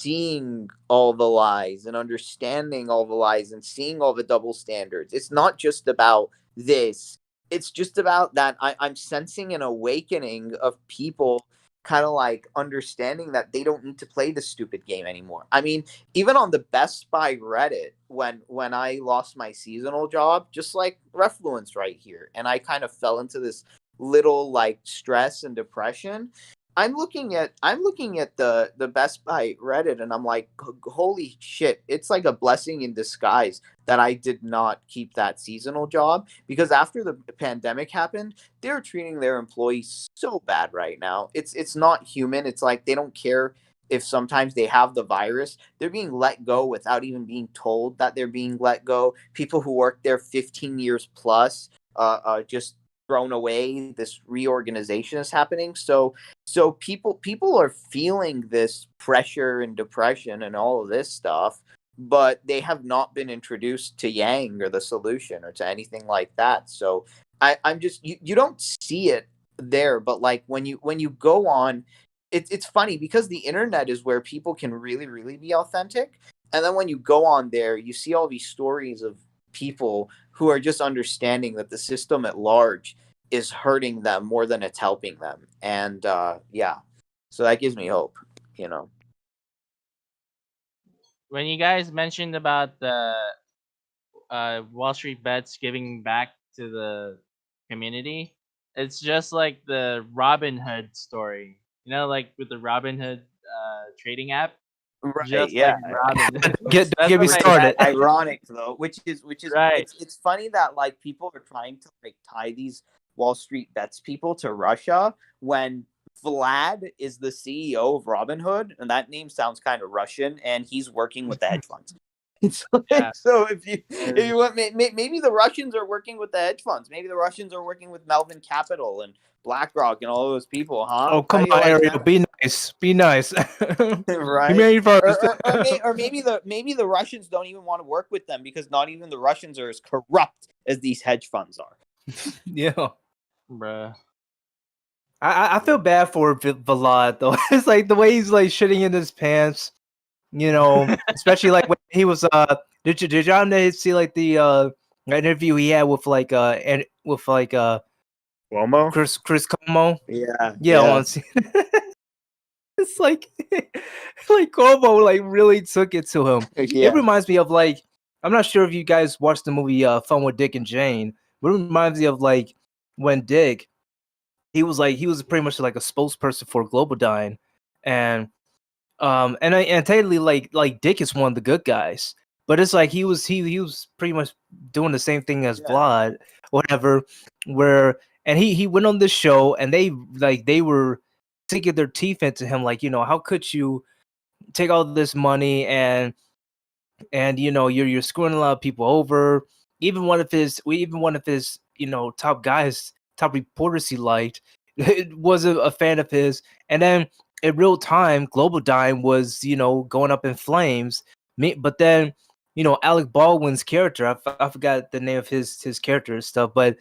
seeing all the lies and understanding all the lies and seeing all the double standards. It's not just about this. It's just about that I'm sensing an awakening of people kind of like understanding that they don't need to play this stupid game anymore. I mean, even on the Best Buy Reddit, when I lost my seasonal job, just like Refluence right here, and I kind of fell into this little like stress and depression. I'm looking at the Best Buy Reddit, and I'm like, holy shit! It's like a blessing in disguise that I did not keep that seasonal job, because after the pandemic happened, they're treating their employees so bad right now. It's not human. It's like they don't care if sometimes they have the virus. They're being let go without even being told that they're being let go. People who worked there 15 years plus, just thrown away. This reorganization is happening. So people are feeling this pressure and depression and all of this stuff, but they have not been introduced to Yang or the solution or to anything like that. So I'm just you don't see it there, but like when you go on, it's funny because the internet is where people can really be authentic, and then when you go on there, you see all these stories of people who are just understanding that the system at large is hurting them more than it's helping them. And so that gives me hope, When you guys mentioned about the Wall Street bets giving back to the community, it's just like the Robin Hood story. Like with the Robin Hood trading app. Right, just yeah. like Robin. Get That's me the way started. that- Ironic though, which is Right. it's funny that like people are trying to like tie these Wall Street bets people to Russia when Vlad is the CEO of Robinhood, and that name sounds kind of Russian, and he's working with the hedge funds. It's like, Yeah. so if you want, maybe the Russians are working with the hedge funds. Maybe the Russians are working with Melvin Capital and BlackRock and all those people, huh? Oh, come How do you on, like Ariel. that? Be nice. Be nice. Right? You made first. Or maybe the Russians don't even want to work with them because not even the Russians are as corrupt as these hedge funds are. Yeah. Bruh. I feel bad for Vlad though. It's like the way he's like shitting in his pants, you know, especially like when he was did y'all see like the interview he had with like and with like Cuomo? Chris Como? Yeah. Yeah, on it's like like Como like really took it to him. It Yeah. reminds me of like I'm not sure if you guys watched the movie Fun with Dick and Jane, but it reminds me of like when Dick he was pretty much like a spokesperson for Globodyne, and and technically like Dick is one of the good guys, but it's like he was pretty much doing the same thing as Yeah. Vlad, whatever. Where and he went on this show and they were sinking their teeth into him, like, you know, how could you take all this money and you know you're screwing a lot of people over. Even one of his you know top guys, top reporters he liked, was a fan of his, and then in real time, Global Dime was you know going up in flames. But then you know Alec Baldwin's character, I forgot the name of his character and stuff, but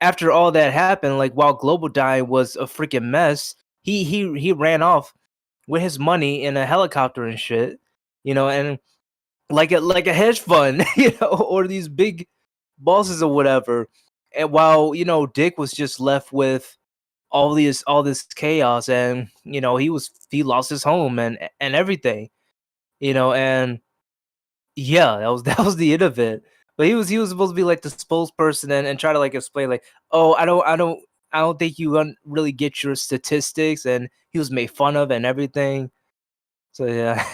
after all that happened, like while Global Dime was a freaking mess, he ran off with his money in a helicopter and shit, you know, and like a hedge fund, you know, or these big bosses or whatever. And while you know Dick was just left with all this chaos, and you know he lost his home and everything, you know, and yeah, that was the end of it. But he was supposed to be like the spokesperson and try to like explain like, oh, I don't think you really get your statistics, and he was made fun of and everything. So yeah.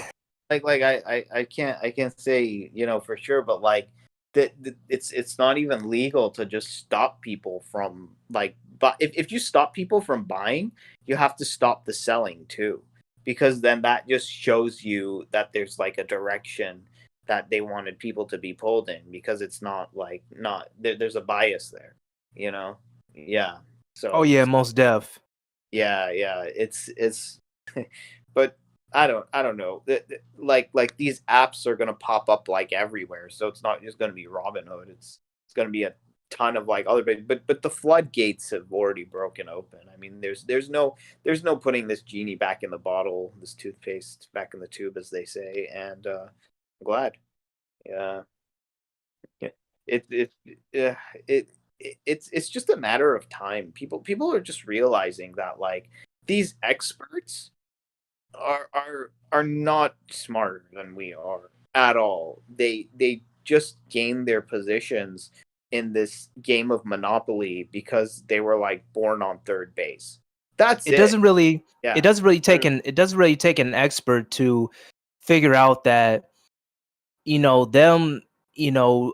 I can't say for sure, but like that it's not even legal to just stop people from like, but if you stop people from buying, you have to stop the selling too, because then that just shows you that there's like a direction that they wanted people to be pulled in, because it's not like not there's a bias there, you know. Yeah. Oh So yeah, most def. yeah, it's but I don't know. Like these apps are gonna pop up like everywhere, so it's not just gonna be Robinhood. It's gonna be a ton of like other big, but the floodgates have already broken open. I mean, there's no putting this genie back in the bottle, this toothpaste back in the tube, as they say. And I'm glad. Yeah, yeah. It it yeah, it's just a matter of time. People are just realizing that like these experts are not smarter than we are at all. They just gained their positions in this game of Monopoly because they were like born on third base. That's It it. doesn't really Yeah. it doesn't really take an expert to figure out that you know them you know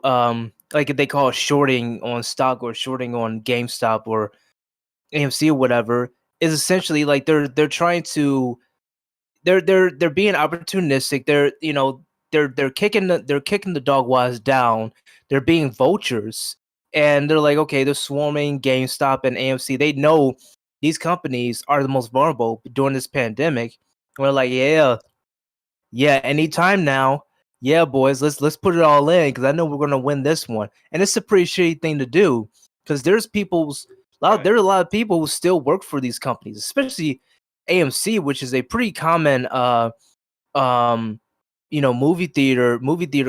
like they call it shorting on stock or shorting on GameStop or AMC or whatever is essentially like they're trying to they're being opportunistic. They're you know they're kicking the dog while it's down. They're being vultures, and they're like, okay, they're swarming GameStop and AMC. They know these companies are the most vulnerable during this pandemic. We're like, yeah, anytime now. Yeah, boys, let's put it all in because I know we're gonna win this one. And it's a pretty shitty thing to do because there are a lot of people who still work for these companies, especially AMC, which is a pretty common um you know movie theater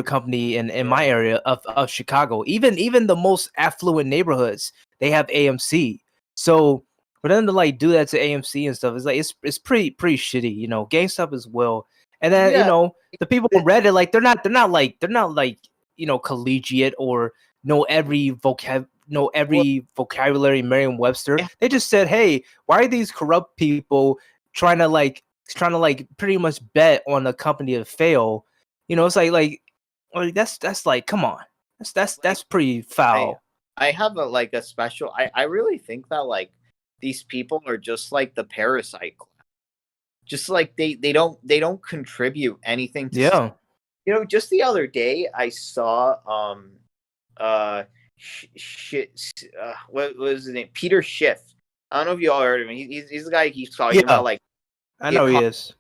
company in my area of Chicago. Even the most affluent neighborhoods, they have AMC. So for them to like do that to AMC and stuff, it's like it's pretty shitty, you know. GameStop as well. And then, you Yeah. know, the people on Reddit, like they're not like, you know, collegiate or know every vocabulary Merriam-Webster. Yeah. They just said, hey, why are these corrupt people trying to like He's trying to like pretty much bet on the company to fail. You know, it's like that's like, come on, that's pretty foul. I have a special. I really think that like these people are just like the parasite class. Just like they don't contribute anything to Yeah. just the other day I saw what was his name, Peter Schiff. I don't know if you all heard of him. He's the guy who keeps talking about like I know he is.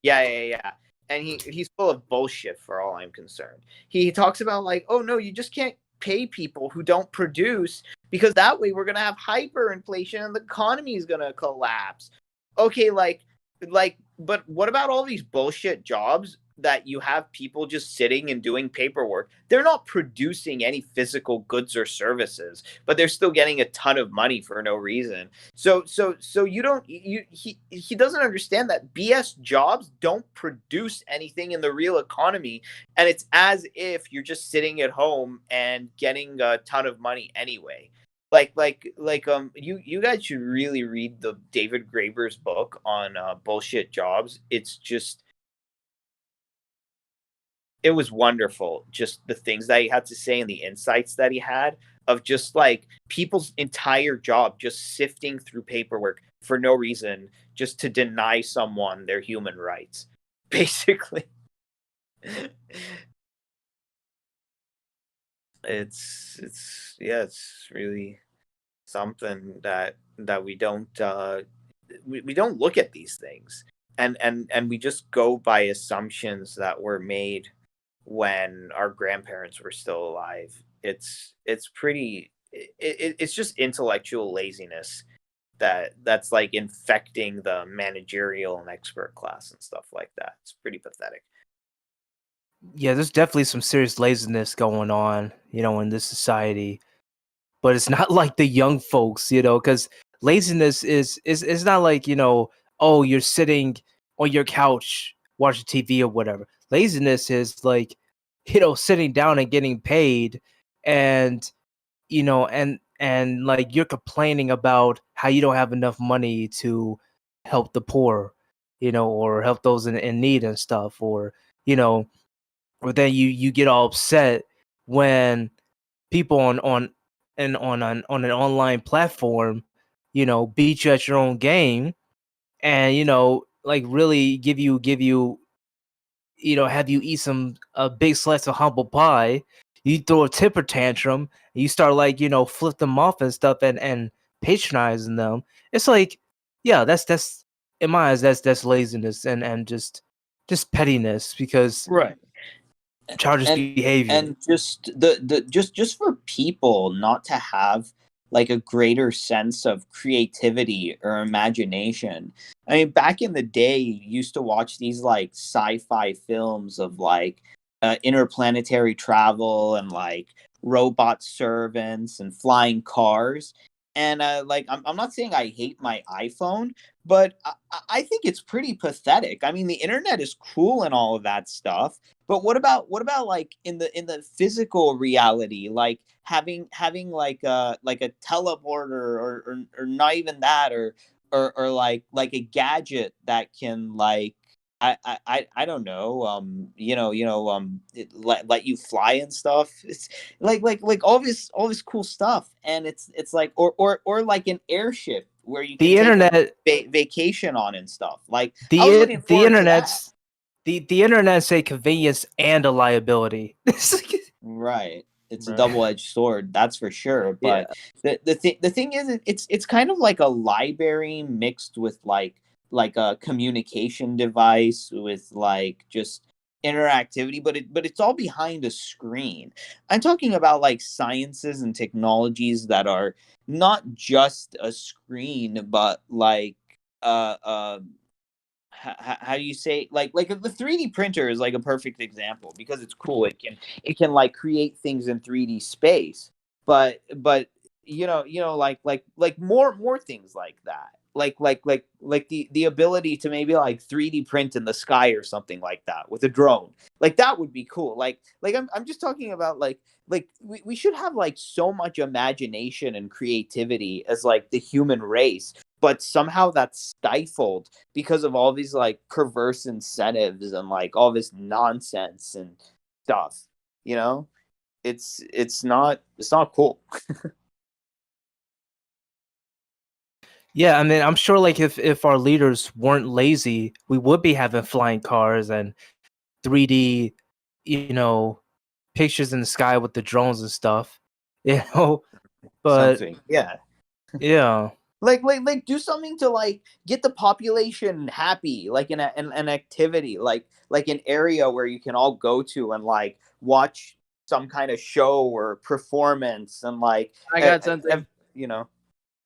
yeah. And he's full of bullshit for all I'm concerned. He talks about like, oh no, you just can't pay people who don't produce because that way we're gonna have hyperinflation and the economy is gonna collapse. Okay, but what about all these bullshit jobs that you have people just sitting and doing paperwork? They're not producing any physical goods or services, but they're still getting a ton of money for no reason. So he doesn't understand that BS jobs don't produce anything in the real economy, and it's as if you're just sitting at home and getting a ton of money anyway. You guys should really read the David Graeber's book on bullshit jobs. It was wonderful, just the things that he had to say and the insights that he had of just like people's entire job just sifting through paperwork for no reason, just to deny someone their human rights, basically. It's really something that we don't we don't look at these things, and we just go by assumptions that were made when our grandparents were still alive. It's just intellectual laziness that's like infecting the managerial and expert class and stuff like that. It's pretty pathetic. Yeah, there's definitely some serious laziness going on, in this society. But it's not like the young folks, because laziness is not like, oh, you're sitting on your couch watching TV or whatever. Laziness is like, sitting down and getting paid, and and like you're complaining about how you don't have enough money to help the poor, or help those in need and stuff, or or then you get all upset when people on an online platform, beat you at your own game, and like really give you have you eat some a big slice of humble pie. You throw a temper tantrum, and you start like flip them off and stuff, and patronizing them. It's like, yeah, that's in my eyes, that's laziness and just pettiness, because Right. childish behavior. And just just for people not to have like a greater sense of creativity or imagination. I mean, back in the day, you used to watch these like sci-fi films of like interplanetary travel and like robot servants and flying cars. And like I'm not saying I hate my iPhone, but I think it's pretty pathetic. I mean, the internet is cool and all of that stuff, but what about like in the physical reality, like having like a teleporter, or not even that, or like a gadget that can like I don't know, let you fly and stuff. It's like all this cool stuff, and it's like, or like an airship where you can The take internet, vacation on and stuff. Like I was looking the forward to that. internet's the internet's a convenience and a liability. Right. It's a Right. double-edged sword, that's for sure. Yeah. But the thing is, it's kind of like a library mixed with like a communication device with like just interactivity, but it's all behind a screen. I'm talking about like sciences and technologies that are not just a screen, but like how do you say, like the 3D printer is like a perfect example because it's cool. It can like create things in 3D space, but like more things like that, like the ability to maybe like 3D print in the sky or something like that with a drone. Like that would be cool. Like I'm just talking about like we should have like so much imagination and creativity as like the human race, but somehow that's stifled because of all these like perverse incentives and like all this nonsense and stuff. You know, it's not cool. Yeah, I mean, I'm sure like if our leaders weren't lazy, we would be having flying cars and 3D, you know, pictures in the sky with the drones and stuff. You know, but Something, yeah. yeah. Like do something to like get the population happy, like an activity, like an area where you can all go to and like watch some kind of show or performance and like I got something. you know,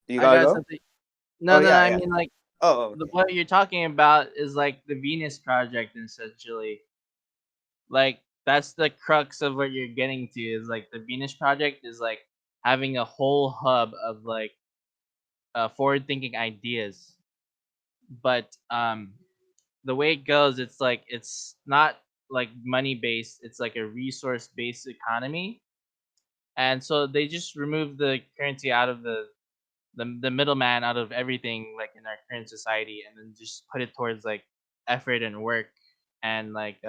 you I gotta got go. something. Oh No. yeah, I yeah. mean, like, Oh, okay. what you're talking about is like the Venus Project, essentially. Like, that's the crux of what you're getting to. Is like the Venus Project is like having a whole hub of like forward-thinking ideas, but the way it goes, it's like it's not like money based. It's like a resource based economy, and so they just remove the currency out of the middleman out of everything, like in our current society, and then just put it towards like effort and work and like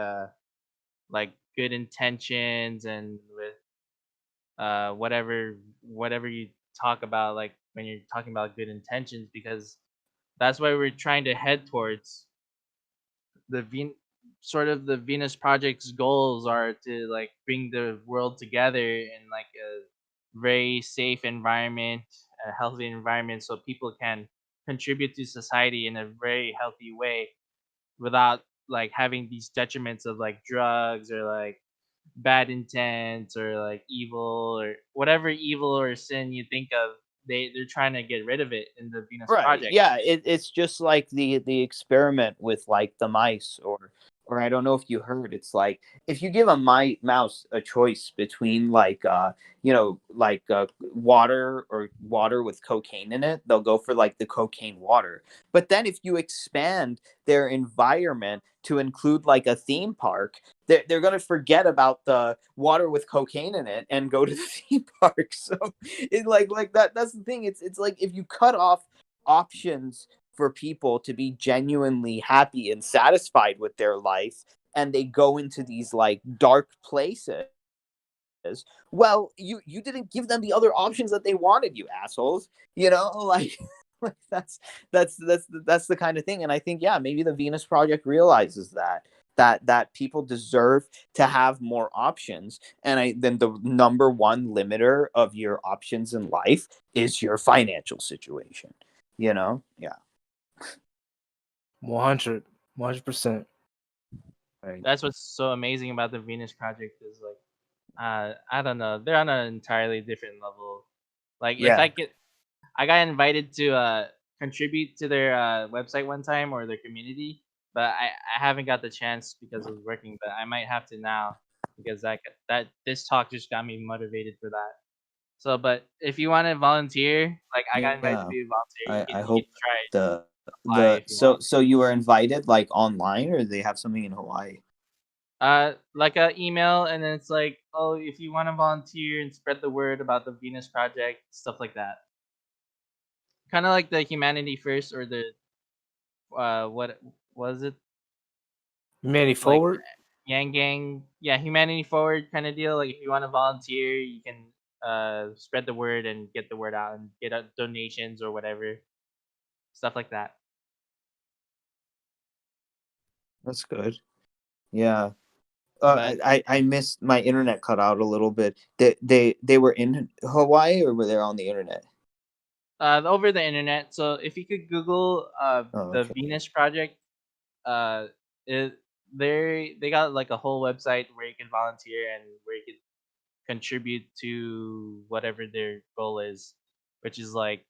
good intentions, and with whatever you talk about, like when you're talking about good intentions, because that's why we're trying to head towards the sort of the Venus Project's goals are to like bring the world together in like a very safe environment, a healthy environment, so people can contribute to society in a very healthy way without like having these detriments of like drugs or like bad intent or like evil or whatever evil or sin you think of. They're trying to get rid of it in the Venus Right. Project. Yeah, it's just like the experiment with like the mice, or I don't know if you heard, it's like if you give a mouse a choice between like like water or water with cocaine in it, they'll go for like the cocaine water. But then if you expand their environment to include like a theme park, they're going to forget about the water with cocaine in it and go to the theme park. So it like that's the thing. It's like if you cut off options for people to be genuinely happy and satisfied with their life, and they go into these like dark places, well, you didn't give them the other options that they wanted, you assholes. Like like that's the kind of thing. And I think, yeah, maybe the Venus Project realizes that people deserve to have more options, and then the number one limiter of your options in life is your financial situation. Yeah. 100%. Right. That's what's so amazing about the Venus Project is like, I don't know, they're on an entirely different level. Like if Yeah. I got invited to contribute to their website one time or their community, but I haven't got the chance because of working. But I might have to now because that this talk just got me motivated for that. So, but if you want to volunteer, like I got invited to Yeah. be a volunteer, I you hope can try the apply if you want. so you were invited like online, or they have something in Hawaii? Like a email, and then it's like, oh, if you want to volunteer and spread the word about the Venus Project, stuff like that. Kind of like the Humanity First or the what was it, Humanity like forward. yanggang, yeah, Humanity Forward kind of deal. Like if you want to volunteer, you can spread the word and get the word out and get donations or whatever, stuff like that. That's good. Yeah. But I missed, my internet cut out a little bit. They were in Hawaii, or were they on the internet? over the internet. So if you could Google Oh, the okay. Venus Project, uh, it, they got like a whole website where you can volunteer and where you can contribute to whatever their goal is, which is like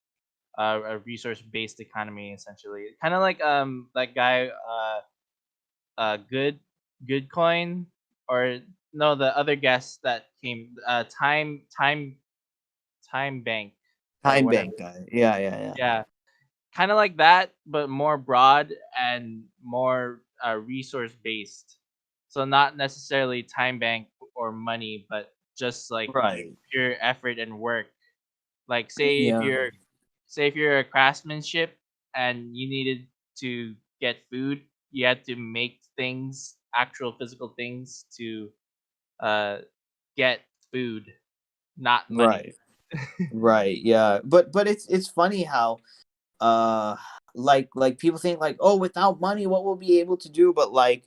a resource based economy essentially. Kind of like that guy good coin, or no, the other guest that came time bank or Time whatever. bank guy. Yeah, yeah, yeah. Yeah, kind of like that, but more broad and more resource based. So not necessarily time bank or money, but just like Right. pure effort and work. Like Yeah. say if you're a craftsmanship, and you needed to get food, you had to make things, actual physical things, to uh, get food, not money. Right. Right. Yeah. But it's funny how uh like people think like, oh, without money what we'll be able to do, but like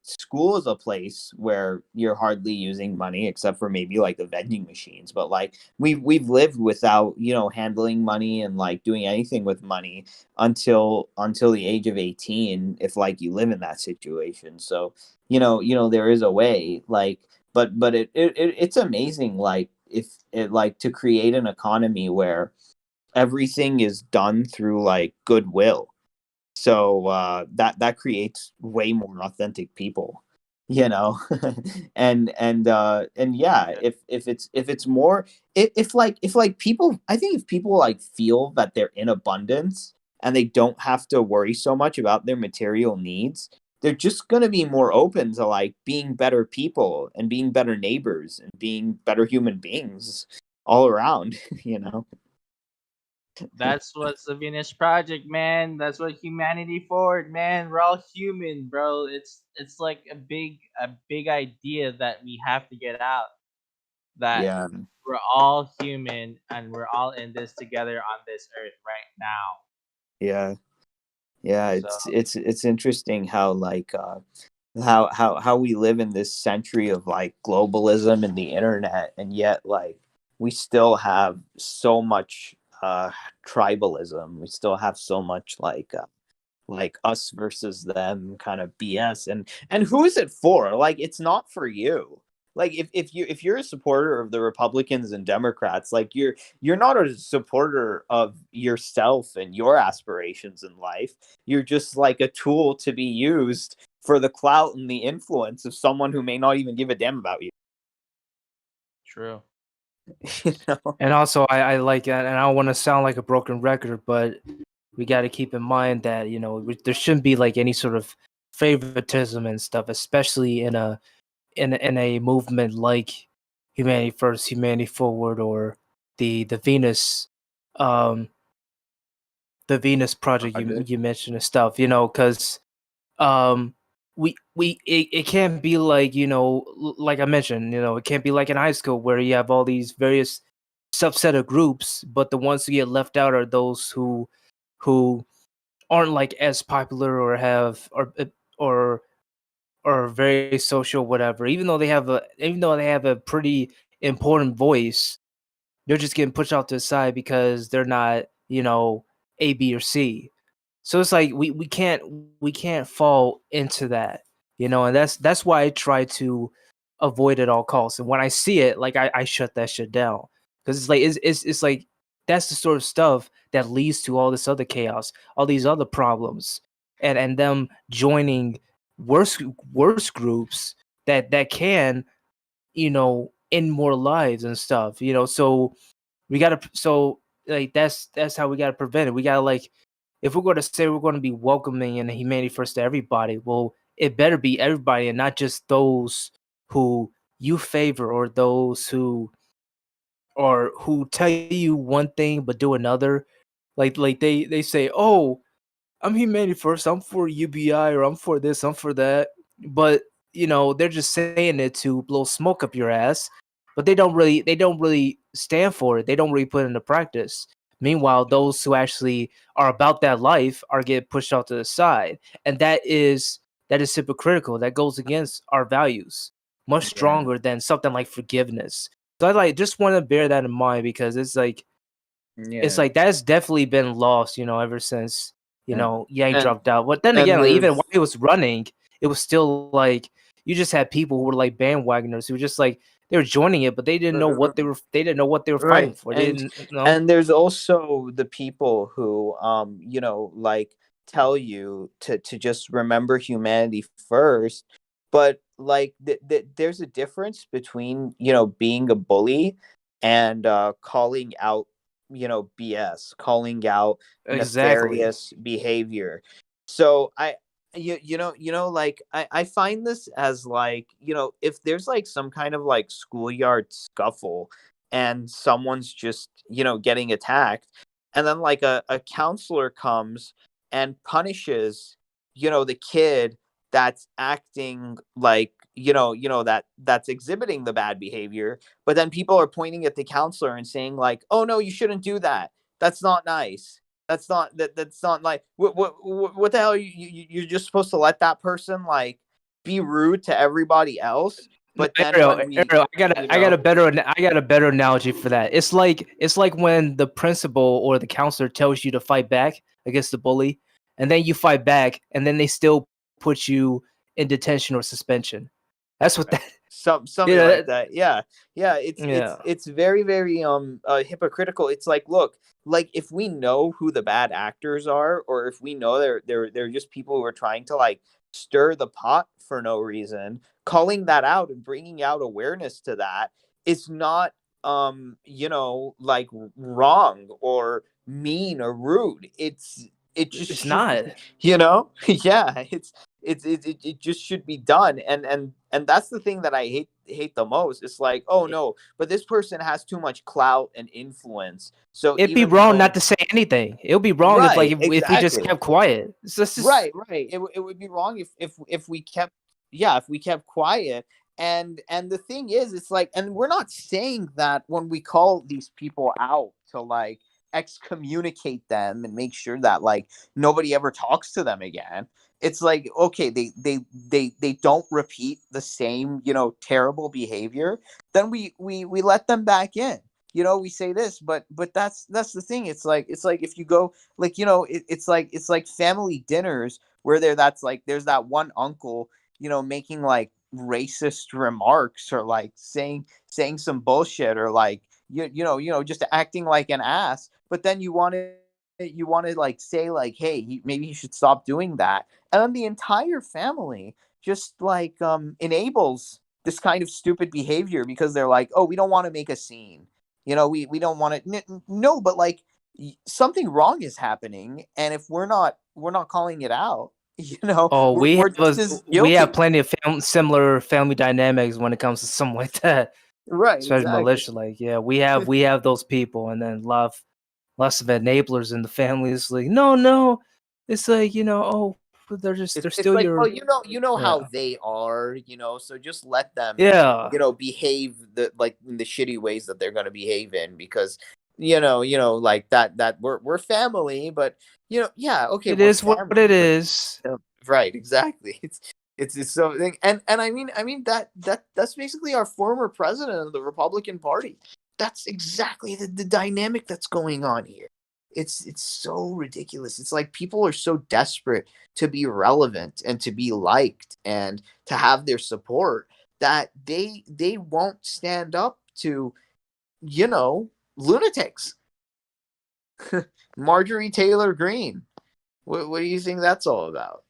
school is a place where you're hardly using money except for maybe like the vending machines, but like we've lived without, handling money and like doing anything with money until the age of 18, if like you live in that situation. So there is a way, like, but it's amazing, like, if it, like, to create an economy where everything is done through like goodwill. So that creates way more authentic people, you know. And yeah, Yeah. if it's more, if people, I think if people like feel that they're in abundance and they don't have to worry so much about their material needs, they're just going to be more open to like being better people and being better neighbors and being better human beings all around. you know That's what's the Venus Project, man. That's what humanity forward, man. We're all human, bro. It's like a big idea that we have to get out. That yeah. we're all human and we're all in this together on this earth right now. Yeah. Yeah, So it's interesting how like how we live in this century of like globalism and the internet, and yet like we still have so much tribalism. We still have so much like us versus them kind of BS. And who is it for? Like, it's not for you. Like, if you're a supporter of the Republicans and Democrats, like, you're not a supporter of yourself and your aspirations in life. You're just like a tool to be used for the clout and the influence of someone who may not even give a damn about you. true. you know And also, I like that, and I don't want to sound like a broken record, but we got to keep in mind that there shouldn't be like any sort of favoritism and stuff, especially in a movement like Humanity First, Humanity Forward, or the Venus, um, the Venus Project Project. you mentioned and stuff. Because um it can't be like like I mentioned, it can't be like in high school where you have all these various subset of groups, but the ones who get left out are those who aren't like as popular or have or or very social, whatever. Even though they have a pretty important voice, they're just getting pushed out to the side because they're not A, B, or C. So it's like we can't fall into that, and that's why I try to avoid at all costs. And when I see it, like I shut that shit down, because it's like that's the sort of stuff that leads to all this other chaos, all these other problems, and them joining worse worse groups that can end more lives and stuff. So we gotta so like that's how we gotta prevent it. We gotta, like, if we're gonna say we're gonna be welcoming and humanity first to everybody, well, it better be everybody and not just those who you favor, or those who tell you one thing but do another. Like they say, oh, I'm humanity first, I'm for UBI, or I'm for this, I'm for that. But they're just saying it to blow smoke up your ass. But they don't really stand for it. They don't really put it into practice. Meanwhile, those who actually are about that life are getting pushed out to the side. And that is hypocritical. That goes against our values much yeah. stronger than something like forgiveness. So I just want to bear that in mind, because it's Yeah. like that has definitely been lost, ever since and Yang and dropped out. But then and again, like, even there's while he was running, it was still like you just had people who were like bandwagoners who were just like they were joining it, but they didn't know what they were fighting right. for. They and didn't know. and there's also the people who like tell you to just remember humanity first, but like there's a difference between being a bully and calling out BS, calling out Exactly. nefarious behavior. So like I find this as like, if there's like some kind of like schoolyard scuffle and someone's just getting attacked, and then like a counselor comes and punishes, the kid that's acting like, that's exhibiting the bad behavior, but then people are pointing at the counselor and saying like, oh no, you shouldn't do that, that's not nice, that's not like, what the hell you're just supposed to let that person like be rude to everybody else, No, but then Ariel, when we, Ariel, you I got a know better, I got a better analogy for that. It's like when the principal or the counselor tells you to fight back against the bully, and then you fight back, and then they still put you in detention or suspension. That's what that. something Yeah, like that. Yeah, yeah. It's yeah. it's it's very very hypocritical. It's like, look, like if we know who the bad actors are, or if we know they're just people who are trying to like stir the pot for no reason, calling that out and bringing out awareness to that is not like wrong or mean or rude. It just It's should not. be, yeah, it just should be done, and that's the thing that I hate the most. It's like, oh no, but this person has too much clout and influence, so It'd be even wrong not though, to say anything. It would be wrong if like right, if we just exactly, kept quiet. It's just right, it would be wrong if we kept, yeah, if we kept quiet. And the thing is, it's like, and we're not saying that when we call these people out to like excommunicate them and make sure that like nobody ever talks to them again. It's like, okay, they don't repeat the same, terrible behavior, then we let them back in. We say this, but that's the thing. It's like if you go, like, it's like family dinners where there's that one uncle, making like racist remarks, or like saying some bullshit, or like, just acting like an ass, but then you want to like say like, hey, maybe he should stop doing that, and then the entire family just like enables this kind of stupid behavior because they're like, oh, we don't want to make a scene, we don't want to, no, but like, something wrong is happening, and if we're not calling it out, oh we're just as we have guilty. plenty of similar family dynamics when it comes to something like that. Right, Especially exactly. militia, like yeah, we have those people, and then lots of enablers in the family. It's like no, it's like oh, they're It's still like, well, your how yeah they are, so just let them, yeah. behave in the shitty ways that they're gonna behave in, because like that we're family, but yeah, okay, It we're is what it family, but is. right, exactly. It's so thing, and I mean that's basically our former president of the Republican Party. That's exactly the dynamic that's going on here. It's so ridiculous. It's like people are so desperate to be relevant and to be liked and to have their support that they won't stand up to, lunatics. Marjorie Taylor Greene. What do you think that's all about?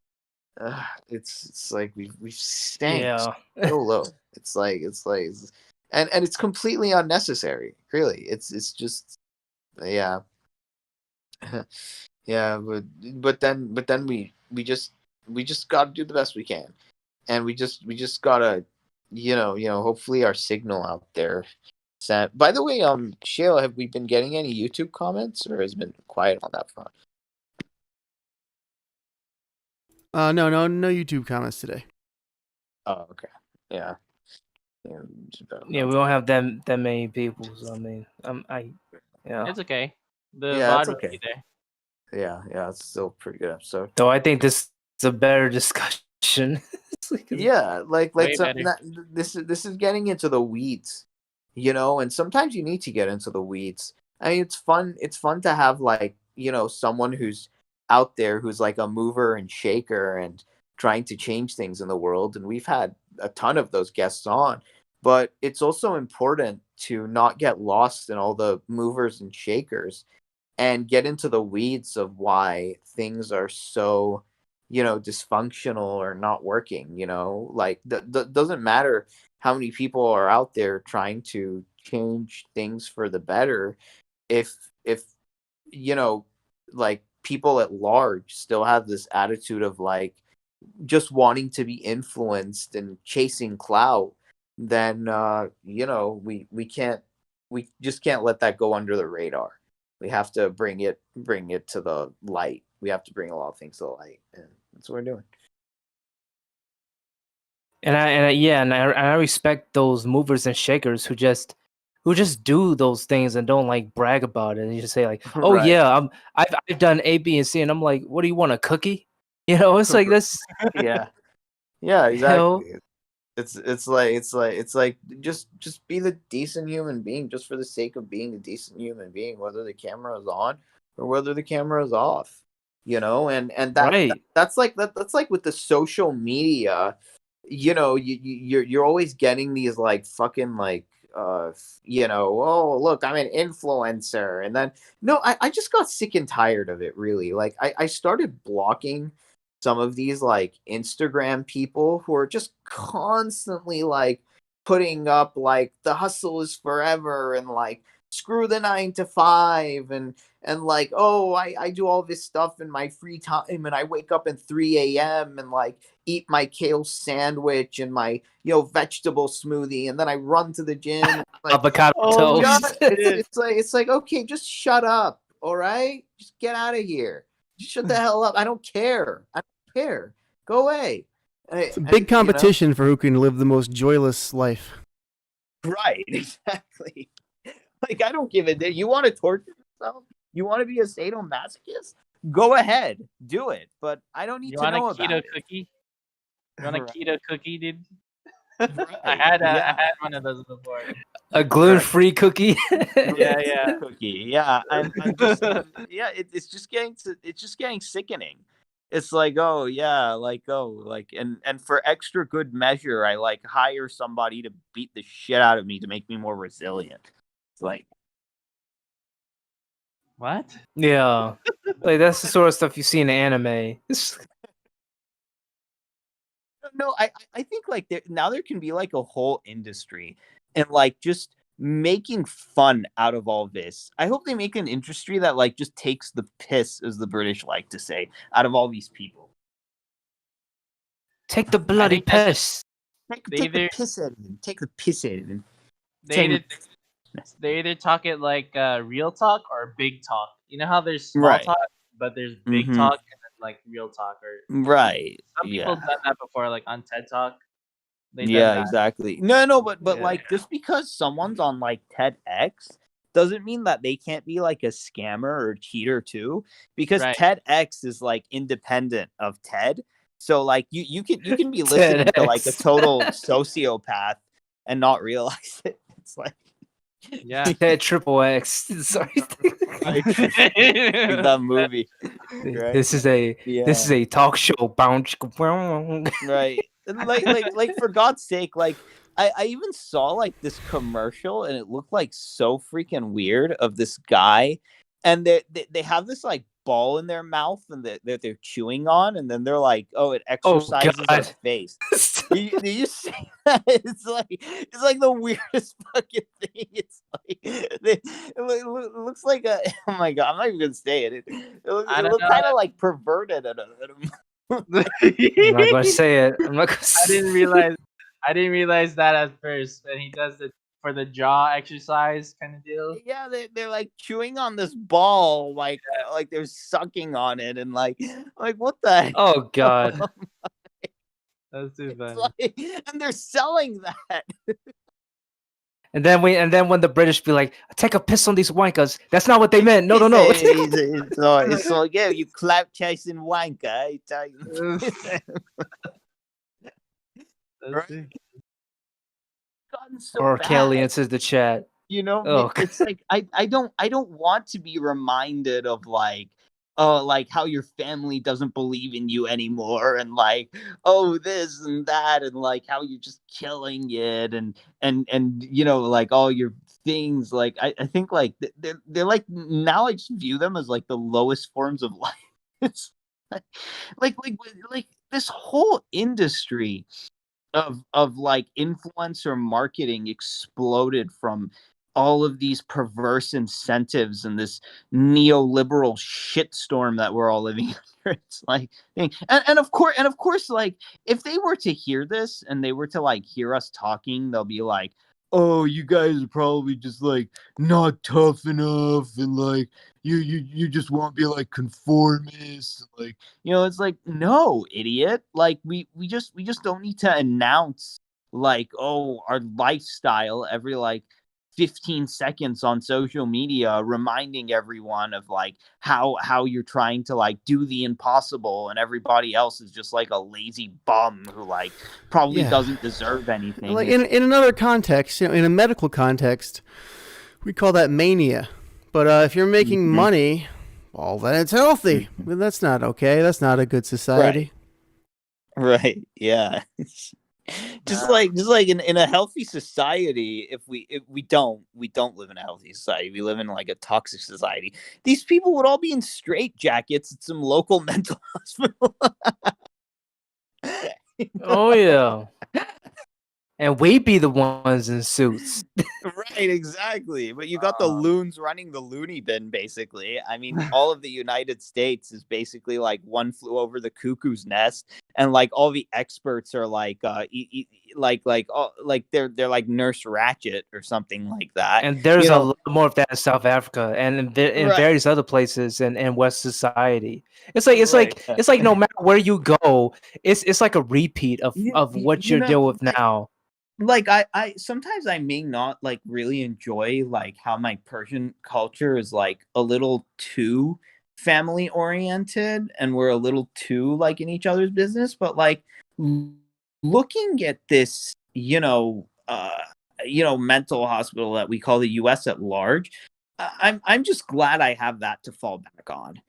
It's like we've stank Yeah. so low. And it's completely unnecessary. Really, it's just, yeah. Yeah, but then we just got to do the best we can, and we just gotta, hopefully our signal out there. By the way, Shayla, have we been getting any YouTube comments, or has it been quiet on that front? No YouTube comments today. Oh, okay. Yeah. Yeah, we don't have that many people. So I mean, yeah. It's okay. The Yeah, it's VOD will be okay. there. Yeah, it's still a pretty good episode. Though I think this is a better discussion. It's like- Yeah, like Way something better. that this is getting into the weeds, and sometimes you need to get into the weeds. I mean, it's fun to have like, someone who's out there who's like a mover and shaker and trying to change things in the world, and we've had a ton of those guests on. But it's also important to not get lost in all the movers and shakers and get into the weeds of why things are so, dysfunctional or not working. Like, doesn't matter how many people are out there trying to change things for the better, if you know like people at large still have this attitude of like just wanting to be influenced and chasing clout, then we just can't let that go under the radar. we have to bring it to the light. We have to bring a lot of things to the light, and that's what we're doing. And I respect those movers and shakers who just do those things and don't like brag about it. And you just say like, "Oh Right. yeah, I've done A, B, and C," and I'm like, "What do you want, a cookie?" You know, it's like that's Yeah, hell. exactly. It's like just be the decent human being, just for the sake of being a decent human being, whether the camera is on or whether the camera is off. And Right. that's like with the social media. You're always getting these like fucking like oh look, I'm an influencer, and then no, I just got sick and tired of it, really. Like I started blocking some of these like Instagram people who are just constantly like putting up like the hustle is forever, and like screw the 9 to 5, and like, oh, I do all this stuff in my free time, and I wake up at 3 a.m. and like eat my kale sandwich and my vegetable smoothie, and then I run to the gym. Like, Avocado Oh, toast. it's like, okay, just shut up, all right? Just get out of here. Just shut the hell up. I don't care. I don't care. Go away. It's a big competition for who can live the most joyless life. Right, exactly. Like, I don't give a damn. You want to torture yourself? You want to be a sadomasochist? Go ahead, do it. But I don't need you to want a know about keto it. cookie? You want a Right. keto cookie, dude? Right, I had yeah. one of those before. A gluten-free cookie. Yeah. Cookie. Yeah, I'm just yeah. It's just getting sickening. It's like, oh yeah, like, oh, like, and for extra good measure, I like hire somebody to beat the shit out of me to make me more resilient. It's like, What? Yeah. Like that's the sort of stuff you see in anime. no, I think like there can be like a whole industry, and like just making fun out of all this. I hope they make an industry that like just takes the piss, as the British like to say, out of all these people. Take the I bloody think that's piss. Take the piss out of him. Take the piss out of him. they either talk it like real talk or big talk. You know how there's small Right. talk, but there's big Mhm. talk and then like real talk. Or Right. some people Yeah. done that before, like on TED Talk. They done Yeah, that. exactly. No, but Yeah. like, just because someone's on like TEDx doesn't mean that they can't be like a scammer or cheater too, because Right. TEDx is like independent of TED. So like you can be listening to like a TEDx. total sociopath and not realize it. It's like, Yeah. TED triple X. Sorry. like that movie, right? This is a talk show. Bounce. Right. And like for God's sake, like I even saw like this commercial, and it looked like so freaking weird, of this guy, and they have this like ball in their mouth, and that they're chewing on, and then they're like, oh, it Oh exercises our God. face. Do you see that? It's like the weirdest fucking thing. It's like it looks like a, oh my God, I'm not even gonna say it. It I don't looks know. kind of like perverted at a I'm not gonna say it. I'm not gonna I say didn't realize that at first. And he does it for the jaw exercise kind of deal. Yeah, they're like chewing on this ball, like they're sucking on it, and like what the heck? Oh God. That's too It's funny. like, and they're selling that. And then when the British be like, take a piss on these wankers. That's not what they meant. No. It's so yeah, you clap chasing wanker. I tell you. That's it. Gotten so Or bad. Kelly answers the chat. Oh, It's like I don't want to be reminded of like, oh, like how your family doesn't believe in you anymore, and like, oh, this and that, and like how you're just killing it, and like all your things. Like I think like they're like, now I just view them as like the lowest forms of life. It's like like this whole industry of like influencer marketing exploded from all of these perverse incentives and this neoliberal shitstorm that we're all living under. It's like, and of course, like if they were to hear this and they were to like hear us talking, they'll be like, oh, you guys are probably just like not tough enough, and like you just won't be like conformists. Like, it's like, no, idiot. Like we just don't need to announce like, oh, our lifestyle every like 15 seconds on social media, reminding everyone of like how you're trying to like do the impossible, and everybody else is just like a lazy bum who like probably doesn't deserve anything. Like in another context, in a medical context, we call that mania. But if you're making money, well, then it's healthy. Well, that's not okay. That's not a good society. Right. Yeah. Just like in a healthy society, if we don't live in a healthy society, we live in like a toxic society. These people would all be in straitjackets at some local mental hospital. Oh yeah. And we be the ones in suits. Right, exactly. But you got the loons running the loony bin, basically. I mean, all of the United States is basically like One Flew Over the Cuckoo's Nest, and like all the experts are like, they're like Nurse Ratched or something like that. And there's a lot more of that in South Africa and in various other places in West society. It's like no matter where you go, it's like a repeat of what you're dealing with now. Like I sometimes I may not like really enjoy like how my Persian culture is like a little too family oriented, and we're a little too like in each other's business, but like looking at this mental hospital that we call the US at large, I'm just glad I have that to fall back on,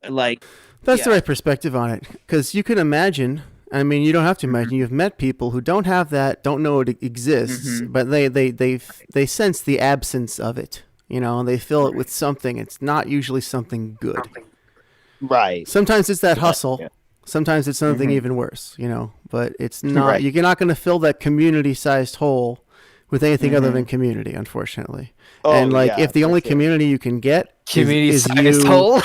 like that's the right perspective on it, because you can imagine. I mean, you don't have to imagine. You've met people who don't have that, don't know it exists, but they sense the absence of it, and they fill it with something. It's not usually something good. Right. Sometimes it's that hustle. Yeah. Sometimes it's something even worse, but it's not. Right. You're not going to fill that community-sized hole with anything other than community, unfortunately. Oh, and if the only community you can get community-sized hole.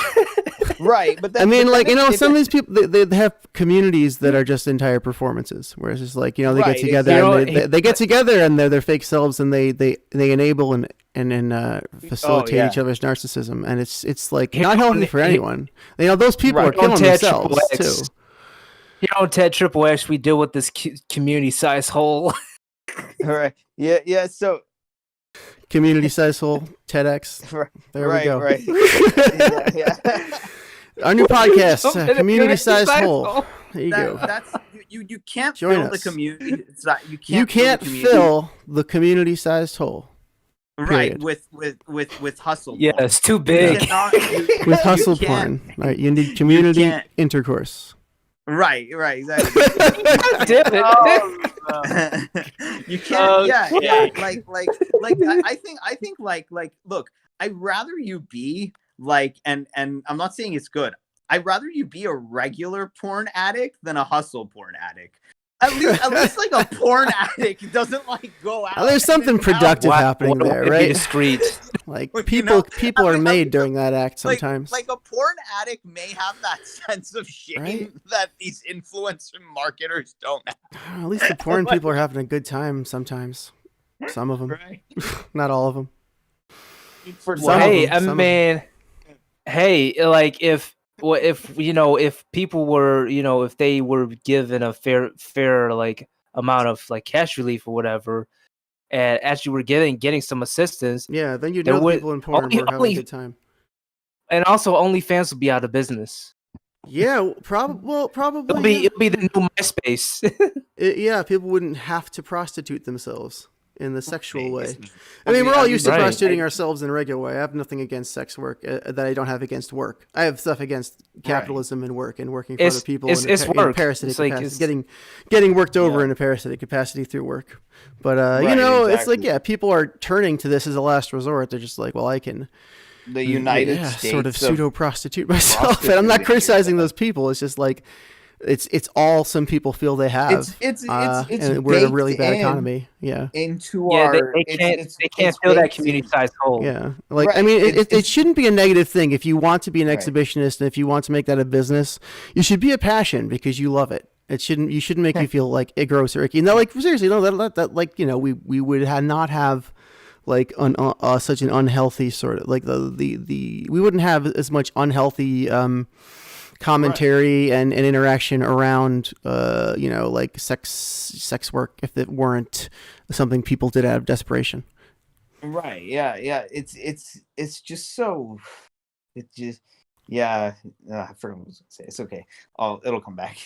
Right, but I mean, some of these people they have communities that are just entire performances. Whereas it's like they get together, and they get together, and they're their fake selves, and they enable and facilitate each other's narcissism, and it's like not healthy for anyone. Those people are killing themselves too. Ted Triple X, we deal with this community-sized hole. All right, yeah. So community-sized hole, TEDx. There we go. Right. yeah. Our new podcast, community-sized hole. There you go. That's you can't fill the community. You can't fill the community-sized hole. Right, with hustle. Yeah, it's too big. With hustle porn. Right, you need community intercourse. Right, exactly. Damn it. You can't. Yeah. I think look, I'd rather you be like, and I'm not saying it's good. I'd rather you be a regular porn addict than a hustle porn addict. At least like a porn addict doesn't like go out. There's something productive happening there, right? Be discreet. Like people are made during that act sometimes. Like a porn addict may have that sense of shame that these influencer marketers don't have. At least the porn people are having a good time sometimes. Some of them, not all of them. If people were, if they were given a fair like amount of like cash relief or whatever, and actually were getting some assistance, then you'd know people in porn were having a good time. And also, OnlyFans would be out of business. Yeah, probably. It'll be the new MySpace. People wouldn't have to prostitute themselves in the sexual way. I mean, we're all used to prostituting ourselves in a regular way. I have nothing against sex work that I don't have against work. I have stuff against capitalism and work and working for other people in a parasitic capacity. Getting worked over in a parasitic capacity through work. But, it's like, people are turning to this as a last resort. They're just like, well, I can... The United States sort of pseudo-prostitute myself. And I'm not criticizing those people. It's just like... It's all some people feel they have. And we're in a really bad economy. Yeah. They can't fill that community-sized hole. Yeah. I mean, it shouldn't be a negative thing. If you want to be an exhibitionist and if you want to make that a business, you should be a passion because you love it. It shouldn't. You shouldn't make you feel like gross or icky. No, like seriously, no. That like we would not have like such an unhealthy sort of like the we wouldn't have as much unhealthy commentary and interaction around like sex work if it weren't something people did out of desperation. Right. Yeah. It's just so. It just. Yeah. I forgot what I was gonna say. It's okay. It'll come back.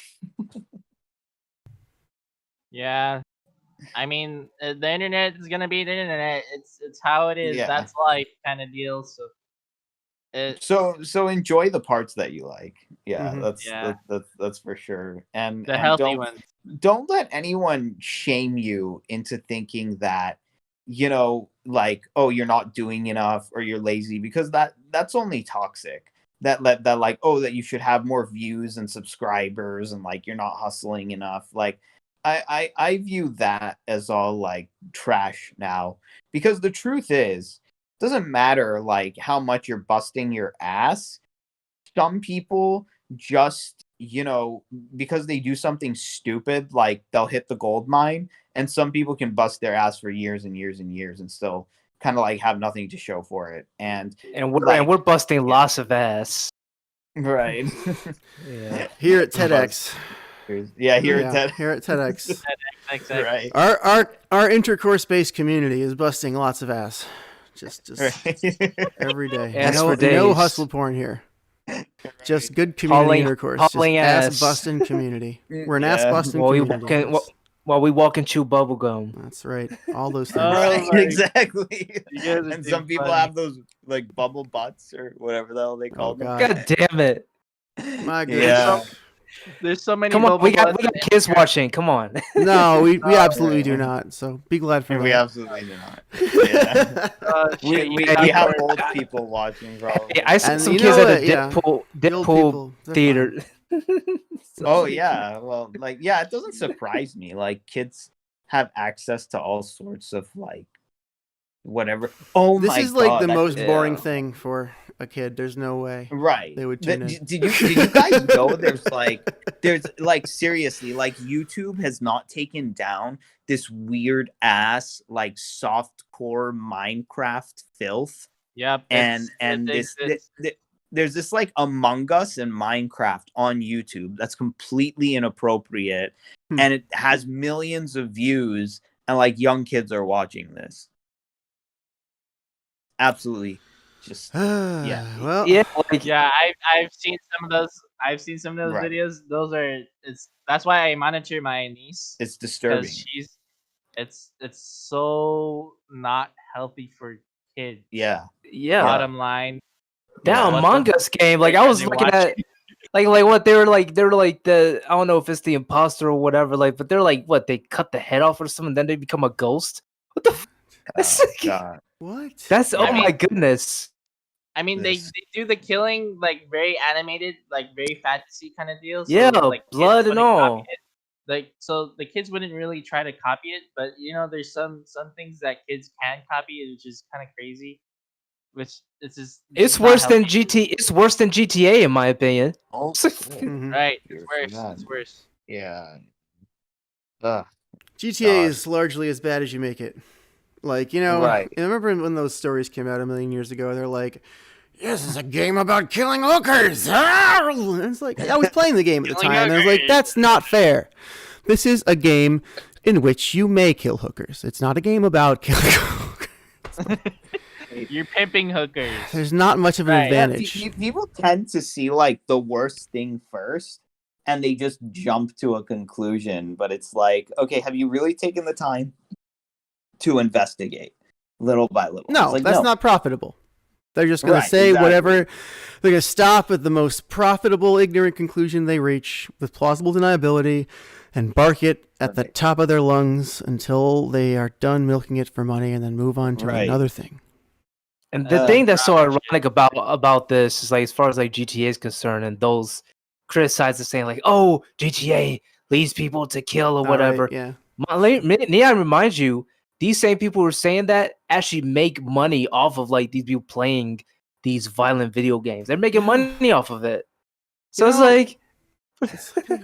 Yeah. I mean, the internet is gonna be the internet. It's how it is. Yeah. That's life, kind of deal. So So enjoy the parts that you like. Yeah, Mhm. that's for sure. And the healthy don't ones. don't let anyone shame you into thinking that like, oh, you're not doing enough or you're lazy, because that's only toxic. That like, oh, that you should have more views and subscribers and like you're not hustling enough. Like I view that as all like trash now, because the truth is, doesn't matter like how much you're busting your ass. Some people just, because they do something stupid, like they'll hit the gold mine, and some people can bust their ass for years and years and years and still kind of like have nothing to show for it. And we're busting lots of ass. right. Yeah. Here at TEDx. Here at TEDx. Right. Our intercourse-based community is busting lots of ass. Just Right. every day. Ass no, for days. no hustle porn here. Just good community intercourse. Just hauling ass ass. busting community. We're an ass Yeah. busting While we community. while we walk and chew bubble gum. That's right. All those things. Right, my- exactly. You guys are And too some people funny. have those like bubble butts or whatever the hell they call them. God. God damn it! My goodness. Yeah. There's so many. Come on, bubble we got butts. kids watching. Come on. No, we absolutely do yeah. not. So be glad for We that. absolutely do not. Yeah. Shit, we you have got- old people watching, probably. Hey, I saw And some you kids know at what? a Yeah. Deadpool The old Deadpool people, they're theater. Oh yeah, well, like, yeah, it doesn't surprise me. Like, kids have access to all sorts of like whatever. Oh This my is like God, the that's most just- boring thing for a kid. There's no way. Right. They would tune in. Did you guys know there's like seriously, like YouTube has not taken down this weird ass like softcore Minecraft filth, Yep. and it this exists. there's this like Among Us and Minecraft on YouTube that's completely inappropriate, and it has millions of views, and like young kids are watching this. Absolutely, just yeah. Well, Yeah, like, Yeah, I've seen some of those. I've seen some of those Right. videos. That's why I monitor my niece, It's disturbing. because it's so not healthy for kids. Yeah. yeah. Bottom line, That Yeah. Among Us game, like I was they're looking at, like what they were like the, I don't know if it's the imposter or whatever, like, but they're like, what, they cut the head off or something, then they become a ghost. What the? Oh, God. what? That's I oh my mean- goodness. I mean, This- they do the killing like very animated, like very fantasy kind of deal. So, Yeah, like, kids blood and wouldn't copy all. it. Like, so the kids wouldn't really try to copy it, but there's some things that kids can copy, which is kind of crazy. Which It's worse than GT. It's worse than GTA in my opinion. Oh, Mhm. Right, You're it's worse. forgotten. It's worse. yeah. Ugh. GTA God. is largely as bad as you make it. Like, Right. I remember when those stories came out a million years ago, they're like, this is a game about killing hookers. And it's like, I was playing the game at the Killing time, and I was like, hookers. that's not fair. This is a game in which you may kill hookers. It's not a game about killing hookers. You're pimping hookers. There's not much of an Right. Yeah, advantage. people tend to see like the worst thing first, and they just jump to a conclusion. But it's like, okay, have you really taken the time to investigate little by little? No, It's like, that's not profitable. They're just going Right, to say exactly. whatever. They're going to stop at the most profitable, ignorant conclusion they reach with plausible deniability and bark it at the Right. top of their lungs until they are done milking it for money and then move on to Right. another thing. And the thing that's so Gotcha. ironic about this is like, as far as like GTA is concerned, and those criticize it saying like, oh, GTA leads people to kill or All right, whatever. yeah. Neon reminds you, these same people who are saying that actually make money off of like these people playing these violent video games. They're making money off of it. So You it's know, like, It's like,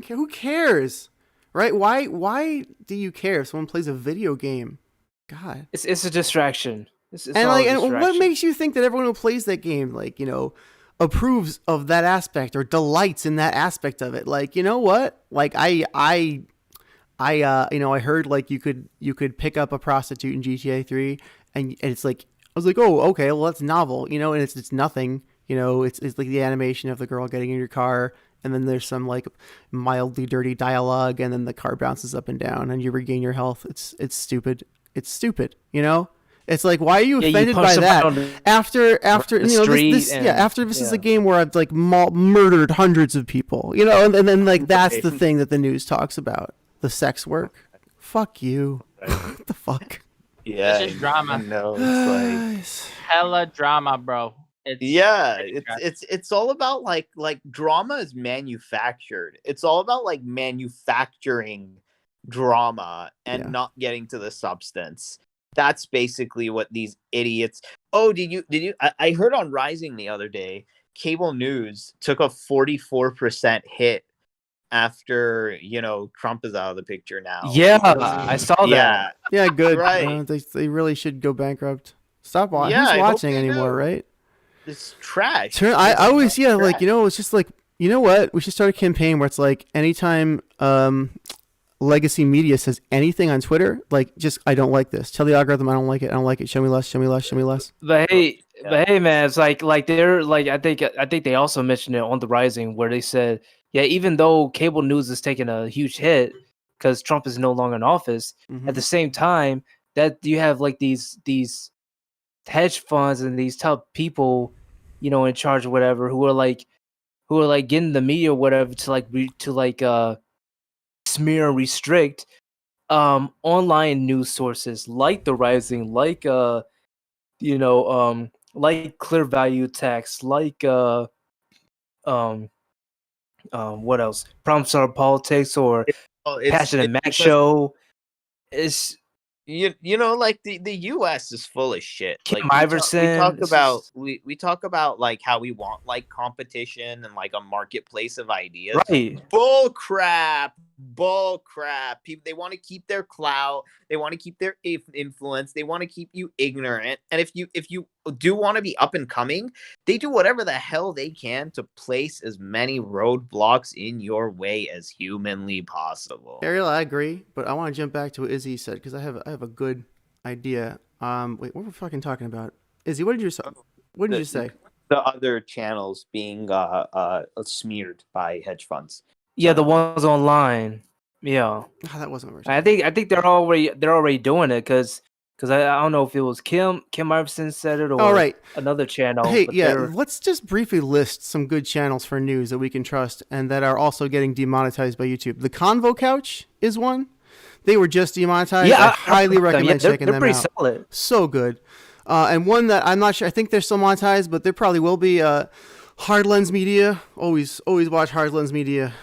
who cares, right? Why do you care if someone plays a video game? God. It's a distraction. It's And all a like, and what distraction. makes you think that everyone who plays that game, like, approves of that aspect or delights in that aspect of it? Like, you know what? Like, I heard like you could pick up a prostitute in GTA 3, and it's like I was like, oh, okay, well that's novel, and it's nothing, it's like the animation of the girl getting in your car, and then there's some like mildly dirty dialogue, and then the car bounces up and down, and you regain your health. It's stupid. It's stupid. It's like, why are you Yeah, you offended punch by somebody that? on the After street this and- after this is a yeah. game where I've like murdered hundreds of people, and then like that's the thing that the news talks about, the sex work. Fuck you. What the fuck? Yeah, It's just drama. No, it's like Hella drama, bro. it's all about like drama is manufactured. It's all about like manufacturing drama and Yeah. not getting to the substance. That's basically what these idiots. Oh, did you I heard on Rising the other day, cable news took a 44% hit after Trump is out of the picture now. Yeah, I saw that. Yeah, Yeah, good. Right. They really should go bankrupt. Stop watching. Yeah, Who's I hope watching they anymore, do. right? It's trash. I always, It's like, trash. it's just like, you know what? We should start a campaign where it's like, anytime legacy media says anything on Twitter, like, just, I don't like this. Tell the algorithm I don't like it. I don't like it. Show me less. Show me less. Show me less. But hey, Yeah. man, it's like they're like I think they also mentioned it on the Rising where they said, yeah, even though cable news is taking a huge hit because Trump is no longer in office, at the same time that you have like these hedge funds and these top people, in charge or whatever, who are like getting the media or whatever to smear and restrict online news sources like the Rising, like like Clear Value Tax, like what else? Problem Solver Politics or Passionate Mac because Show. It's like the US is full of shit. Kim Like Iverson. we talk it's about just- we talk about like how we want like competition and like a marketplace of ideas. right. Bull crap. People, they want to keep their clout, they want to keep their influence, they want to keep you ignorant, and if you do want to be up and coming, they do whatever the hell they can to place as many roadblocks in your way as humanly possible. Ariel, I agree, but I want to jump back to what Izzy said because I have a good idea. Wait, what were we fucking talking about? Izzy, what did you say? The other channels being smeared by hedge funds. Yeah, the ones online. Yeah, Oh, that wasn't what I think they're already doing it because I don't know if it was Kim Iverson said it or All right. another channel. Hey, but yeah, they're- let's just briefly list some good channels for news that we can trust and that are also getting demonetized by YouTube. The Convo Couch is one. They were just demonetized. yeah, I highly recommend checking they're them pretty out. solid. So good. And one that I'm not sure. I think they're still monetized, but there probably will be. Hard Lens Media. Always watch Hard Lens Media.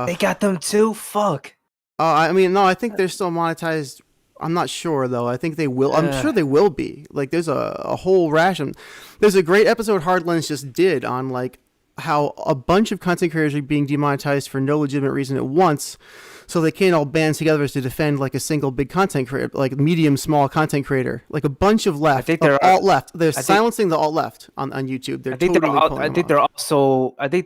They got them too. Fuck. I mean, no, I think they're still monetized. I'm not sure though. I think they will. I'm sure they will be. Like, there's a whole rash. There's a great episode Hard Lens just did on like how a bunch of content creators are being demonetized for no legitimate reason at once. So they can't all band together to defend like a single big content creator, like medium small content creator, like a bunch of left. I think they're alt left. They're silencing the alt left on YouTube. They're I think totally they're pulling I them think off.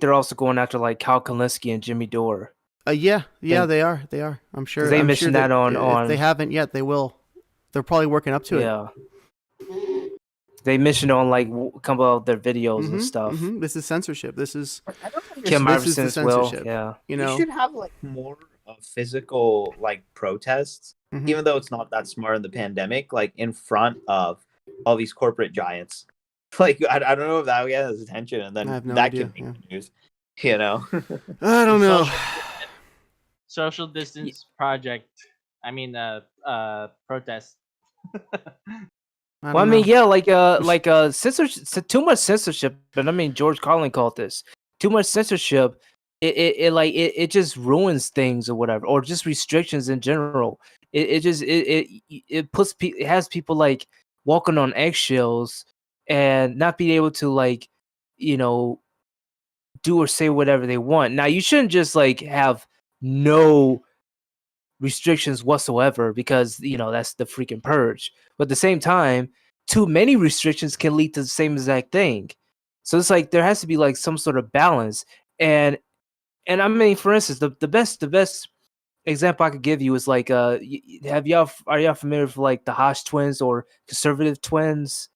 they're also going after like Kyle Kalinske and Jimmy Dore. Yeah, they are. I'm sure. They I'm mentioned sure that on If they haven't yet, they will. They're probably working up to it. Yeah. They mentioned on like a couple of their videos and stuff. This is censorship. This is Kim this is the Iverson as well. censorship. Yeah. We should have like more physical like protests, even though it's not that smart in the pandemic, like in front of all these corporate giants. Like I don't know if that would get his attention, and then have no that idea, can make the news. You know, I don't know. Social distance project. I mean, protest. Well, I mean, yeah, like censorship, too much censorship. But I mean, George Carlin called this too much censorship. It just ruins things or whatever, or just restrictions in general. It has people like walking on eggshells and not being able to like, do or say whatever they want. Now, you shouldn't just like have no restrictions whatsoever, because that's the freaking purge. But at the same time, too many restrictions can lead to the same exact thing. So it's like there has to be like some sort of balance. And I mean, for instance, the best example I could give you is like are y'all familiar with like the Hosh twins or conservative twins?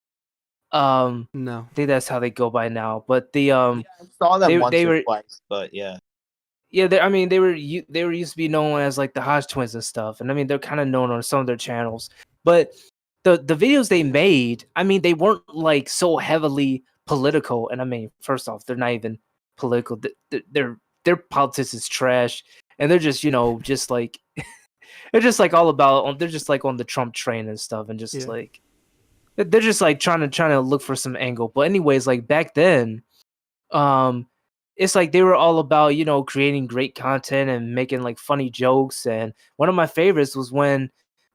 No. I think that's how they go by now. But the I saw them once they or were twice, but yeah. yeah, I mean, they were used to be known as like the Hodge twins and stuff, and I mean they're kind of known on some of their channels. But the videos they made, I mean, they weren't like so heavily political. And I mean, first off, they're not even political. Their politics is trash, and they're just just like they're just like all about they're just like on the Trump train and stuff, and just Yeah. like they're just like trying to look for some angle. But anyways, like back then, um it's like they were all about creating great content and making like funny jokes. And one of my favorites was when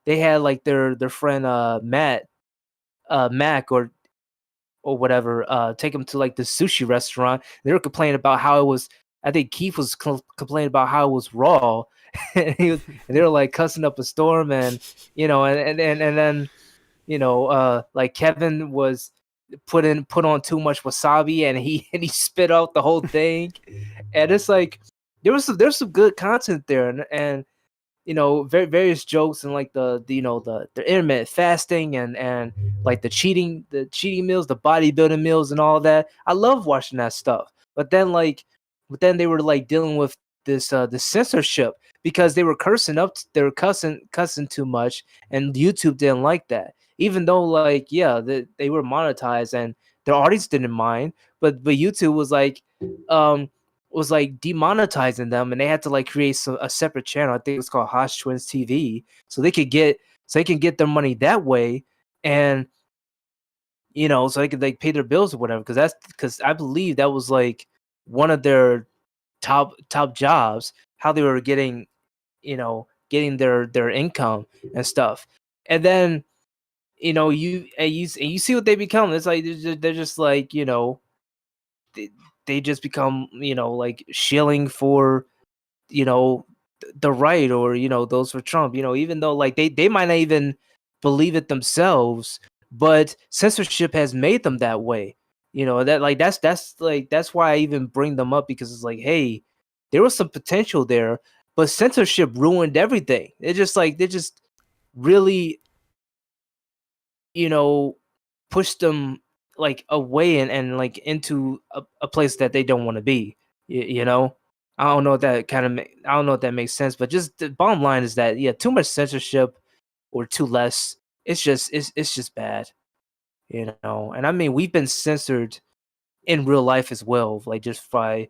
they had like their friend Mac or whatever take them to like the sushi restaurant. They were complaining about how it was. I think Keith was complaining about how it was raw. And they were like cussing up a storm. And and then like Kevin was put on too much wasabi, and he and he spit out the whole thing. And it's like there's some good content there. And various jokes, and like the intermittent fasting, and like the cheating meals, the bodybuilding meals, and all that. I love watching that stuff. But then they were like dealing with the censorship, because they were cussing too much, and YouTube didn't like that. Even though like they were monetized and their audience didn't mind, but YouTube was like demonetizing them, and they had to like create a separate channel. I think it's called Hosh Twins TV, so they can get their money that way. And so they could like pay their bills or whatever, because I believe that was like one of their top jobs, how they were getting their income and stuff. And then you see what they become. It's like they're just like they, they just become like shilling for you know the right, or those for Trump, even though like they might not even believe it themselves, but censorship has made them that way. That like that's why I even bring them up, because it's like, hey, there was some potential there, but censorship ruined everything. They just really you know push them like away, and like into a place that they don't want to be. You know, I don't know if that I don't know if that makes sense, but just the bottom line is that too much censorship or too less, it's just bad. And I mean, we've been censored in real life as well, like just by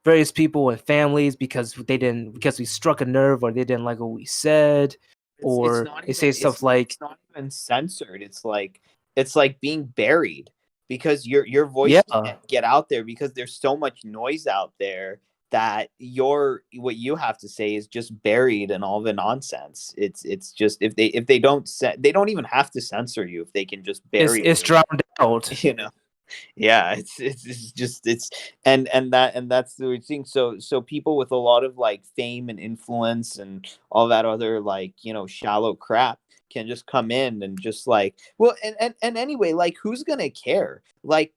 various people and families, because we struck a nerve, or they didn't like what we said, It's or not they even say stuff like, it's not even censored. It's like being buried, because your voice yeah. can't get out there, because there's so much noise out there that what you have to say is just buried in all the nonsense. It's just, if they they don't even have to censor you if they can just bury It's you. drowned out. You know. Yeah, it's just it's and that's the thing. So people with a lot of like fame and influence and all that other like shallow crap can just come in and just like, well, and anyway, like, who's gonna care? Like,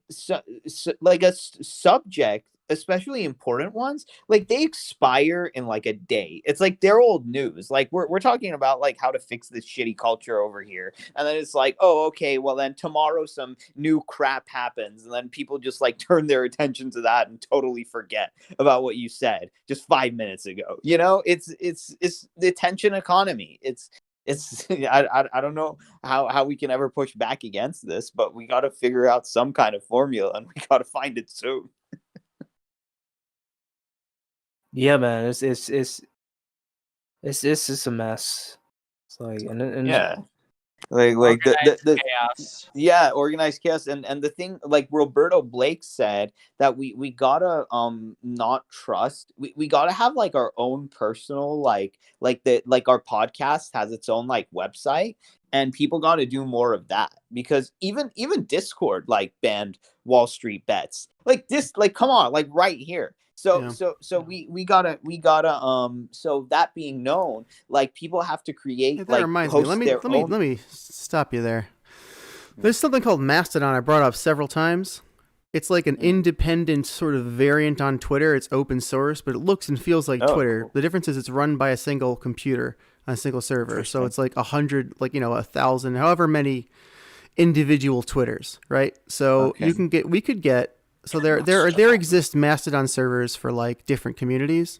like subject, especially important ones, like they expire in like a day. It's like they're old news. Like we're talking about like how to fix this shitty culture over here, and then it's like, oh, okay, well then tomorrow some new crap happens, and then people just like turn their attention to that and totally forget about what you said just 5 minutes ago. It's the attention economy. It's I don't know how we can ever push back against this, but we got to figure out some kind of formula, and we got to find it soon. Yeah, man, it's just a mess. It's like, and Yeah. like Organized the chaos. yeah, organized chaos. And the thing, like Roberto Blake said, that we gotta not trust, we gotta have like our own personal like our podcast has its own like website, and people gotta do more of that, because even Discord like banned Wall Street Bets, like this, like come on, like right here. So Yeah. so we gotta so that being known, like people have to create, That like reminds me. host their own. Let me stop you there. There's something called Mastodon I brought up several times. It's like an independent sort of variant on Twitter. It's open source, but it looks and feels like Twitter. Cool. The difference is it's run by a single computer on a single server. So it's like 100, like 1,000, however many individual Twitters, right? So we could get. So there exist Mastodon servers for like different communities.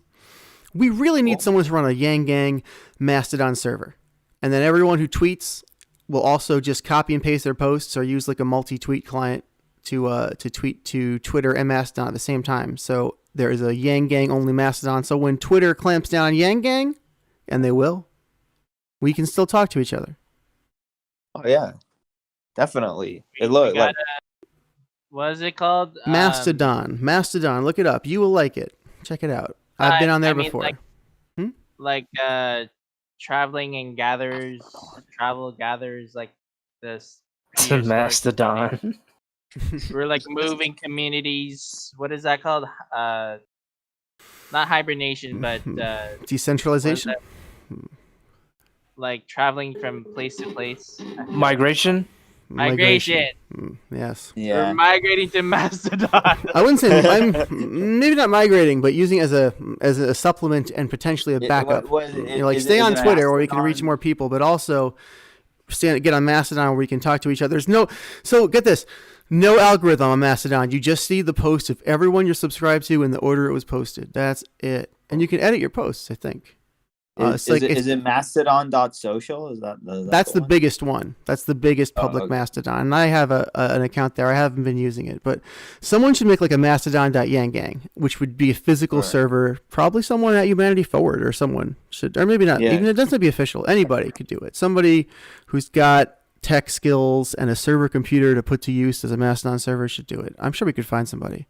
We really need someone to run a Yanggang Mastodon server, and then everyone who tweets will also just copy and paste their posts or use like a multi-tweet client to tweet to Twitter and Mastodon at the same time. So there is a Yanggang only Mastodon. So when Twitter clamps down on Yanggang, and they will, we can still talk to each other. Oh yeah, definitely. We It look like gotta, what is it called? Mastodon. Look it up. You will like it. Check it out. I've been on there before. Like traveling travel gatherers like this. Mastodon. We're like moving communities. What is that called? Not hibernation, but Decentralization. like traveling from place to place. Migration. Migration. Yes. yeah. We're migrating to Mastodon. I wouldn't say I'm maybe not migrating, but using it as a supplement and potentially a backup. Stay on Twitter where we can reach more people, but also get on Mastodon where we can talk to each other. So get this. No algorithm on Mastodon. You just see the post of everyone you're subscribed to in the order it was posted. That's it. And you can edit your posts, I think. Is it mastodon.social? Is that that's the biggest one. That's the biggest public Mastodon. And I have an account there. I haven't been using it, but someone should make like a mastodon.yanggang, which would be a physical server. Probably someone at Humanity Forward or someone should, or maybe not. Yeah. Even it doesn't have to be official. Anybody could do it. Somebody who's got tech skills and a server computer to put to use as a Mastodon server should do it. I'm sure we could find somebody.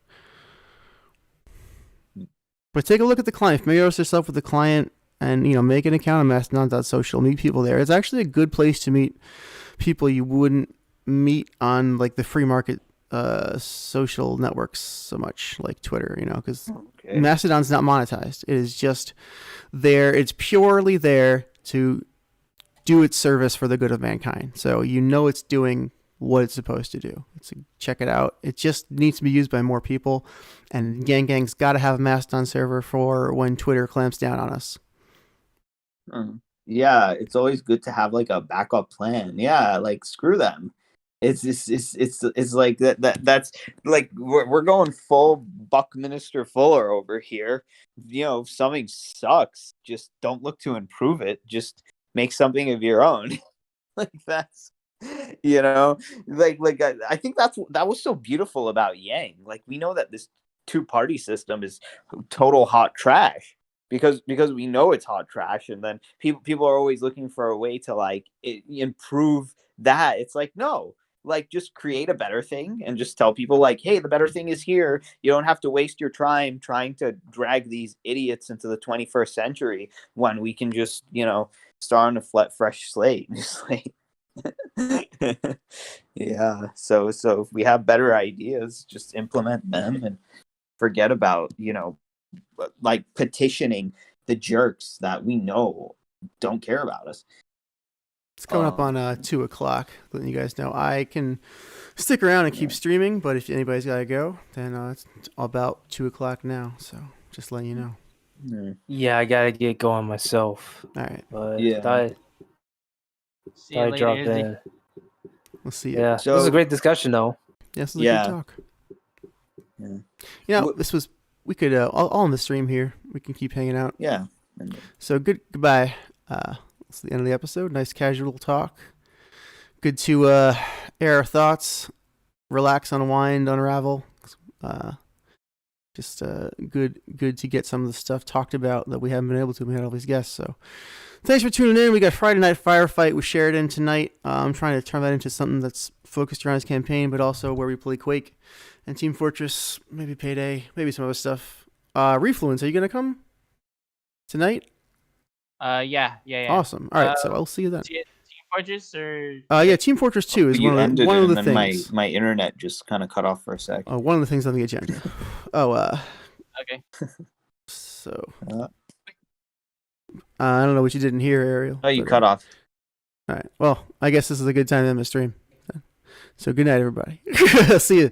But take a look at the client. Familiarize yourself with the client. And, make an account on Mastodon.social, meet people there. It's actually a good place to meet people you wouldn't meet on, like, the free market social networks so much, like Twitter, because Mastodon's not monetized. It is just there. It's purely there to do its service for the good of mankind. So it's doing what it's supposed to do. Check it out. It just needs to be used by more people. And Yangang's got to have a Mastodon server for when Twitter clamps down on us. Yeah, it's always good to have like a backup plan. Yeah, like screw them. It's like that's like we're going full Buckminster Fuller over here. If something sucks, just don't look to improve it. Just make something of your own. Like that's I think that was so beautiful about Yang. Like we know that this two-party system is total hot trash. Because we know it's hot trash, and then people are always looking for a way to like improve that. It's like, no, like just create a better thing and just tell people like, hey, the better thing is here. You don't have to waste your time trying to drag these idiots into the 21st century when we can just start on a fresh slate. Just like yeah. So if we have better ideas, just implement them and forget about like petitioning the jerks that we know don't care about us. It's coming up on 2:00. Letting you guys know I can stick around and keep streaming, but if anybody's got to go, then it's about 2:00 now. So just letting you know. Yeah, I gotta get going myself. All right. But See you later, drop Izzy. in. We'll see you. Yeah, So- this was a great discussion, though. This was a good talk. Yeah. This was. We could all on the stream here. We can keep hanging out. Yeah. So goodbye. That's the end of the episode. Nice casual talk. Good to air our thoughts, relax, unwind, unravel. Just good to get some of the stuff talked about that we haven't been able to. We had all these guests, so Thanks for tuning in. We got Friday Night Firefight with Sheridan tonight. I'm trying to turn that into something that's focused around his campaign, but also where we play Quake and Team Fortress, maybe Payday, maybe some other stuff. Refluence, are you going to come tonight? Yeah. Awesome. All right, so I'll see you then. Team Fortress or yeah, Team Fortress 2 is one of the things. My internet just kind of cut off for a sec. One of the things on the agenda. okay. So I don't know what you didn't hear, Ariel. Oh, you cut off. All right. Well, I guess this is a good time to end the stream. So good night, everybody. See you.